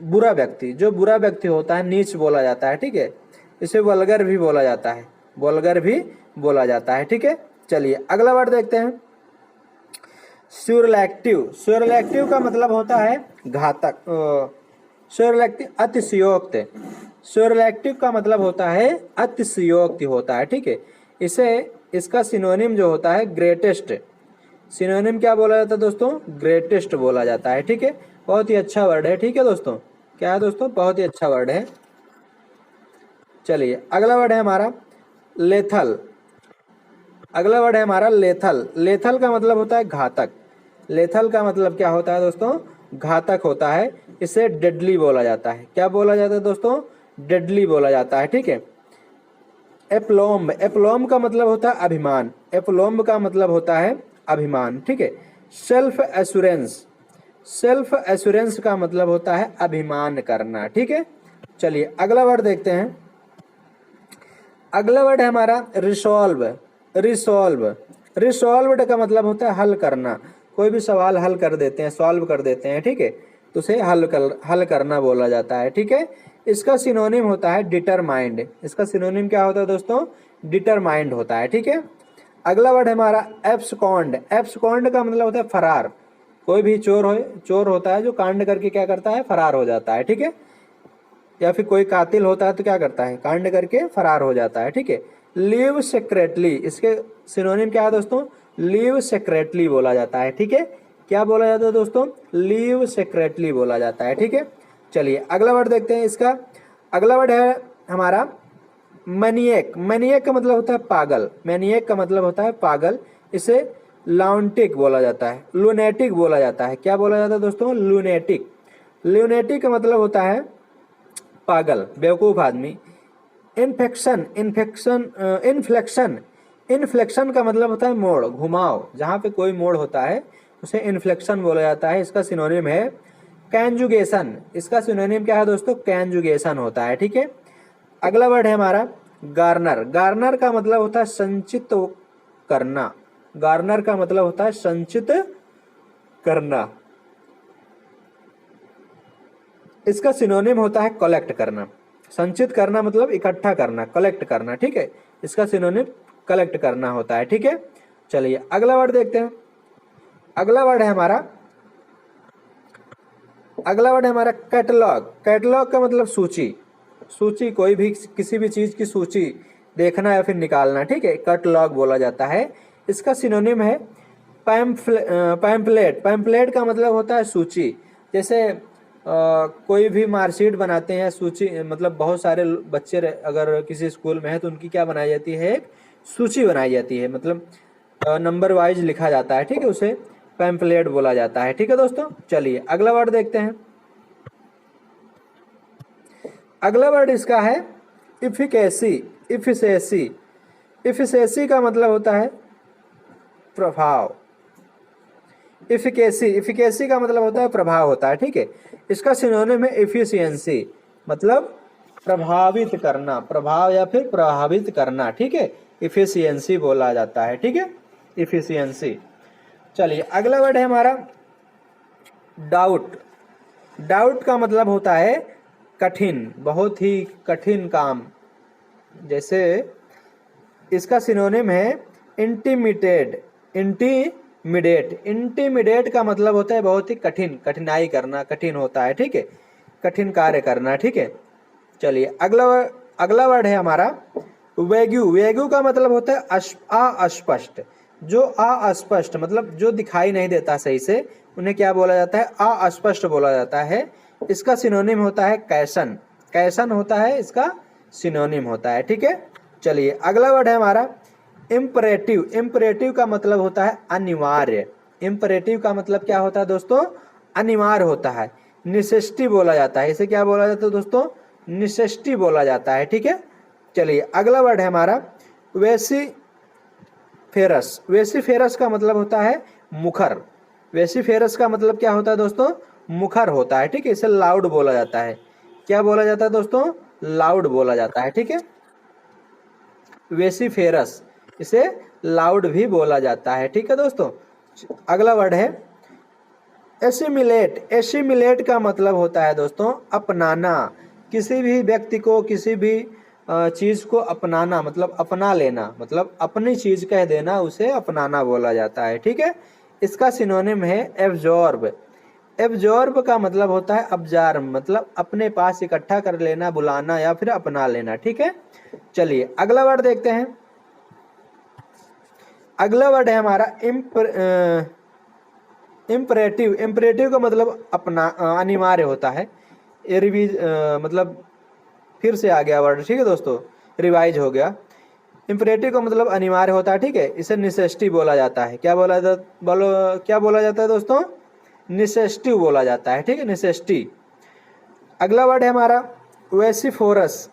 बुरा व्यक्ति। जो बुरा व्यक्ति होता है नीच बोला जाता है, ठीक है। इसे वल्गर भी बोला जाता है। वल्गर भी बोला जाता है, ठीक है। चलिए अगला वर्ड देखते हैं। स्यूरलैक्टिव। स्यूरलैक्टिव का मतलब होता है घातक। स्यूरलैक्टिव अतिशयोक्त। स्यूरलैक्टिव का मतलब होता है अतिशयोक्त होता है, ठीक है। इसे इसका सिनोनिम जो होता है ग्रेटेस्ट। सिनोनिम क्या बोला जाता है दोस्तों? ग्रेटेस्ट बोला जाता है, ठीक है। बहुत ही अच्छा वर्ड है, ठीक है दोस्तों। क्या है दोस्तों? बहुत ही अच्छा वर्ड है। चलिए अगला वर्ड है हमारा लेथल। अगला वर्ड है हमारा लेथल। लेथल का मतलब होता है घातक। लेथल का मतलब क्या होता है दोस्तों? घातक होता है। इसे डेडली बोला जाता है। क्या बोला जाता है दोस्तों? डेडली बोला जाता है, ठीक है। एप्लोम। एप्लोम का मतलब होता है अभिमान। एप्लोम का मतलब होता है अभिमान, ठीक है। Self assurance. सेल्फ एश्योरेंस का मतलब होता है अभिमान करना, ठीक है। चलिए अगला वर्ड देखते हैं। अगला वर्ड है हमारा रिसॉल्व। रिसॉल्व। रिसॉल्व्ड का मतलब होता है हल करना। कोई भी सवाल हल कर देते हैं, सॉल्व कर देते हैं, ठीक है। तो उसे हल करना बोला जाता है, ठीक है। इसका सिनोनिम होता है डिटरमाइंड। इसका सिनोनिम क्या होता है दोस्तों? डिटरमाइंड होता है, ठीक है। अगला वर्ड है हमारा एब्सकॉन्ड। एब्सकॉन्ड का मतलब होता है फरार। कोई भी चोर होता है जो कांड करके क्या करता है? फरार हो जाता है, ठीक है। या फिर कोई कातिल होता है तो क्या करता है? कांड करके फरार हो जाता है, ठीक है। Live secretly. इसके सिनोनिम क्या है दोस्तों? लिव सेक्रेटली बोला जाता है, ठीक है। क्या बोला जाता है दोस्तों? लिव सेक्रेटली बोला जाता है, ठीक है। चलिए अगला वर्ड देखते हैं इसका। अगला वर्ड है हमारा मैनिएक। मैनिएक का मतलब होता है पागल। मैनिएक का मतलब होता है पागल। इसे लॉन्टिक बोला जाता है, लूनेटिक बोला जाता है। क्या बोला जाता है दोस्तों? लूनेटिक। लूनेटिक का मतलब होता है पागल, बेवकूफ आदमी। इन्फेक्शन। इन्फ्लेक्शन। इन्फ्लेक्शन का मतलब होता है मोड़, घुमाव। जहाँ पे कोई मोड़ होता है उसे इन्फ्लेक्शन बोला जाता है। इसका सिनोनिम है कैंजुगेशन। इसका सिनोनिम क्या है दोस्तों? कैंजुगेशन होता है, ठीक है। अगला वर्ड है हमारा गार्नर। गार्नर का मतलब होता है संचित करना। गार्नर का मतलब होता है संचित करना। इसका सिनोनिम होता है कलेक्ट करना। संचित करना मतलब इकट्ठा करना, कलेक्ट करना, ठीक है। इसका सिनोनिम कलेक्ट करना होता है, ठीक है। चलिए अगला वर्ड देखते हैं। अगला वर्ड है हमारा कैटलॉग। कैटलॉग का मतलब सूची। सूची, कोई भी किसी भी चीज की सूची देखना या फिर निकालना, ठीक है, कैटलॉग बोला जाता है। इसका सिनोनिम है पैम्पलेट। पैम्पलेट का मतलब होता है सूची। जैसे कोई भी मार्कशीट बनाते हैं, सूची मतलब बहुत सारे बच्चे अगर किसी स्कूल में है तो उनकी क्या बनाई जाती है, एक सूची बनाई जाती है, मतलब नंबर वाइज लिखा जाता है, ठीक है, उसे पैम्पलेट बोला जाता है। ठीक है दोस्तों, चलिए अगला वर्ड देखते हैं। अगला वर्ड इसका है इफिकेसी। इफिसेसी, इफिसेसी का मतलब होता है प्रभाव। इफिकेसी, इफिकेसी का मतलब होता है प्रभाव होता है, ठीक है। इसका सिनोनिम है इफिशियंसी, मतलब प्रभावित करना, प्रभाव या फिर प्रभावित करना, ठीक है, इफिशियंसी बोला जाता है, ठीक है, इफिशियंसी। चलिए अगला वर्ड है हमारा डाउट। डाउट का मतलब होता है कठिन, बहुत ही कठिन काम। जैसे इसका सिनोनिम है इंटीमिडेट। इंटीमिडेट, इंटीमिडेट का मतलब होता है बहुत ही कठिन, कठिनाई करना, कठिन होता है, ठीक है, कठिन कार्य करना, ठीक है। चलिए अगला वर्ड है हमारा वेग्यू। वेग्यू का मतलब होता है अस्पष्ट। जो अस्पष्ट मतलब जो दिखाई नहीं देता सही से, उन्हें क्या बोला जाता है, अस्पष्ट बोला जाता है। इसका सिनोनिम होता है कैसन। कैसन होता है इसका सिनोनिम होता है, ठीक है। चलिए अगला वर्ड है हमारा इम्परेटिव। इम्परेटिव का मतलब होता है अनिवार्य। इम्परेटिव का मतलब क्या होता है दोस्तों, अनिवार्य होता है। निसेसिटी बोला जाता है, इसे क्या बोला जाता है दोस्तों, निसेसिटी बोला जाता है, ठीक है। चलिए अगला वर्ड है हमारा वेसिफेरस। वेसिफेरस का मतलब होता है मुखर। वेसिफेरस का मतलब क्या होता है दोस्तों, मुखर होता है, ठीक है, इसे लाउड बोला जाता है। क्या बोला जाता है दोस्तों, लाउड बोला जाता है, ठीक है, वेसिफेरस, इसे लाउड भी बोला जाता है, ठीक है दोस्तों। अगला वर्ड है एसिमिलेट। एसिमिलेट का मतलब होता है दोस्तों अपनाना। किसी भी व्यक्ति को, किसी भी चीज को अपनाना, मतलब अपना लेना, मतलब अपनी चीज कह देना, उसे अपनाना बोला जाता है, ठीक है। इसका सिनोनिम है एब्जॉर्ब। एब्जॉर्ब का मतलब होता है अब्जार, मतलब अपने पास इकट्ठा कर लेना, बुलाना या फिर अपना लेना, ठीक है। चलिए अगला वर्ड देखते हैं। अगला वर्ड है हमारा इम्परेटिव। इम्परेटिव का मतलब अपना अनिवार्य होता है। मतलब फिर से आ गया वर्ड, ठीक है दोस्तों, रिवाइज हो गया। इम्परेटिव का मतलब अनिवार्य होता है, ठीक है, इसे निसेसिटी बोला जाता है। क्या बोला जाता है दोस्तों, निसेसिटी बोला जाता है, ठीक है, निसेसिटी। अगला वर्ड है हमारा वेसिफोरस।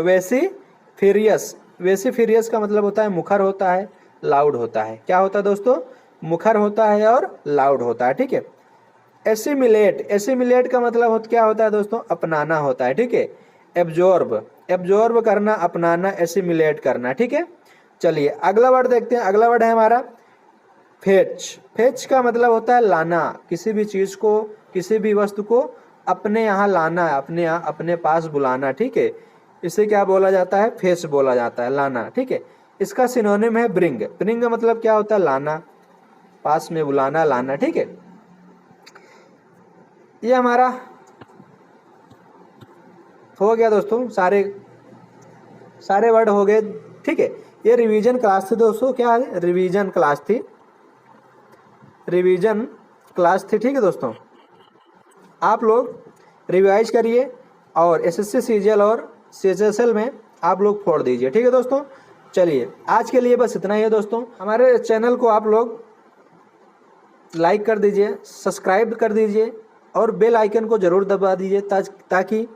वेसिफेरियस। वेसिफेरियस का मतलब होता है मुखर होता है, लाउड होता है। क्या होता है दोस्तों, मुखर होता है और लाउड होता है, ठीक है। एसिमिलेट। एसिमिलेट का मतलब क्या होता है दोस्तों, अपनाना होता है, ठीक है। एब्जॉर्ब, एब्जॉर्ब करना, अपनाना, एसिमिलेट करना, ठीक है। चलिए अगला वर्ड देखते हैं। अगला वर्ड है हमारा फेच। फेच का मतलब होता है लाना, किसी भी चीज को, किसी भी वस्तु को अपने यहाँ लाना, अपने पास बुलाना, ठीक है, इसे क्या बोला जाता है, फेच बोला जाता है, लाना, ठीक है। इसका सिनोनिम है ब्रिंग। ब्रिंग का मतलब क्या होता है, लाना, पास में बुलाना, लाना, ठीक है। ये हमारा हो गया दोस्तों, सारे वर्ड हो गए, ठीक है। ये रिवीजन क्लास थी दोस्तों, क्या है, रिवीजन क्लास थी, रिवीजन क्लास थी, ठीक है दोस्तों। आप लोग रिवाइज करिए और एसएससी सीजीएल और सीएचएसएल में आप लोग फोड़ दीजिए, ठीक है दोस्तों। चलिए आज के लिए बस इतना ही है दोस्तों। हमारे चैनल को आप लोग लाइक कर दीजिए, सब्सक्राइब कर दीजिए और बेल आइकन को ज़रूर दबा दीजिए ताकि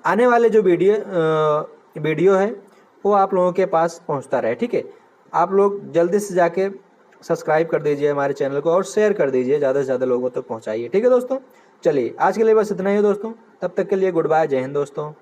आने वाले जो वीडियो है वो आप लोगों के पास पहुंचता रहे, ठीक है। आप लोग जल्दी से जाके सब्सक्राइब कर दीजिए हमारे चैनल को और शेयर कर दीजिए, ज़्यादा से ज़्यादा लोगों तक पहुंचाइए, ठीक है दोस्तों। चलिए आज के लिए बस इतना ही है दोस्तों, तब तक के लिए गुड बाय, जय हिंद दोस्तों।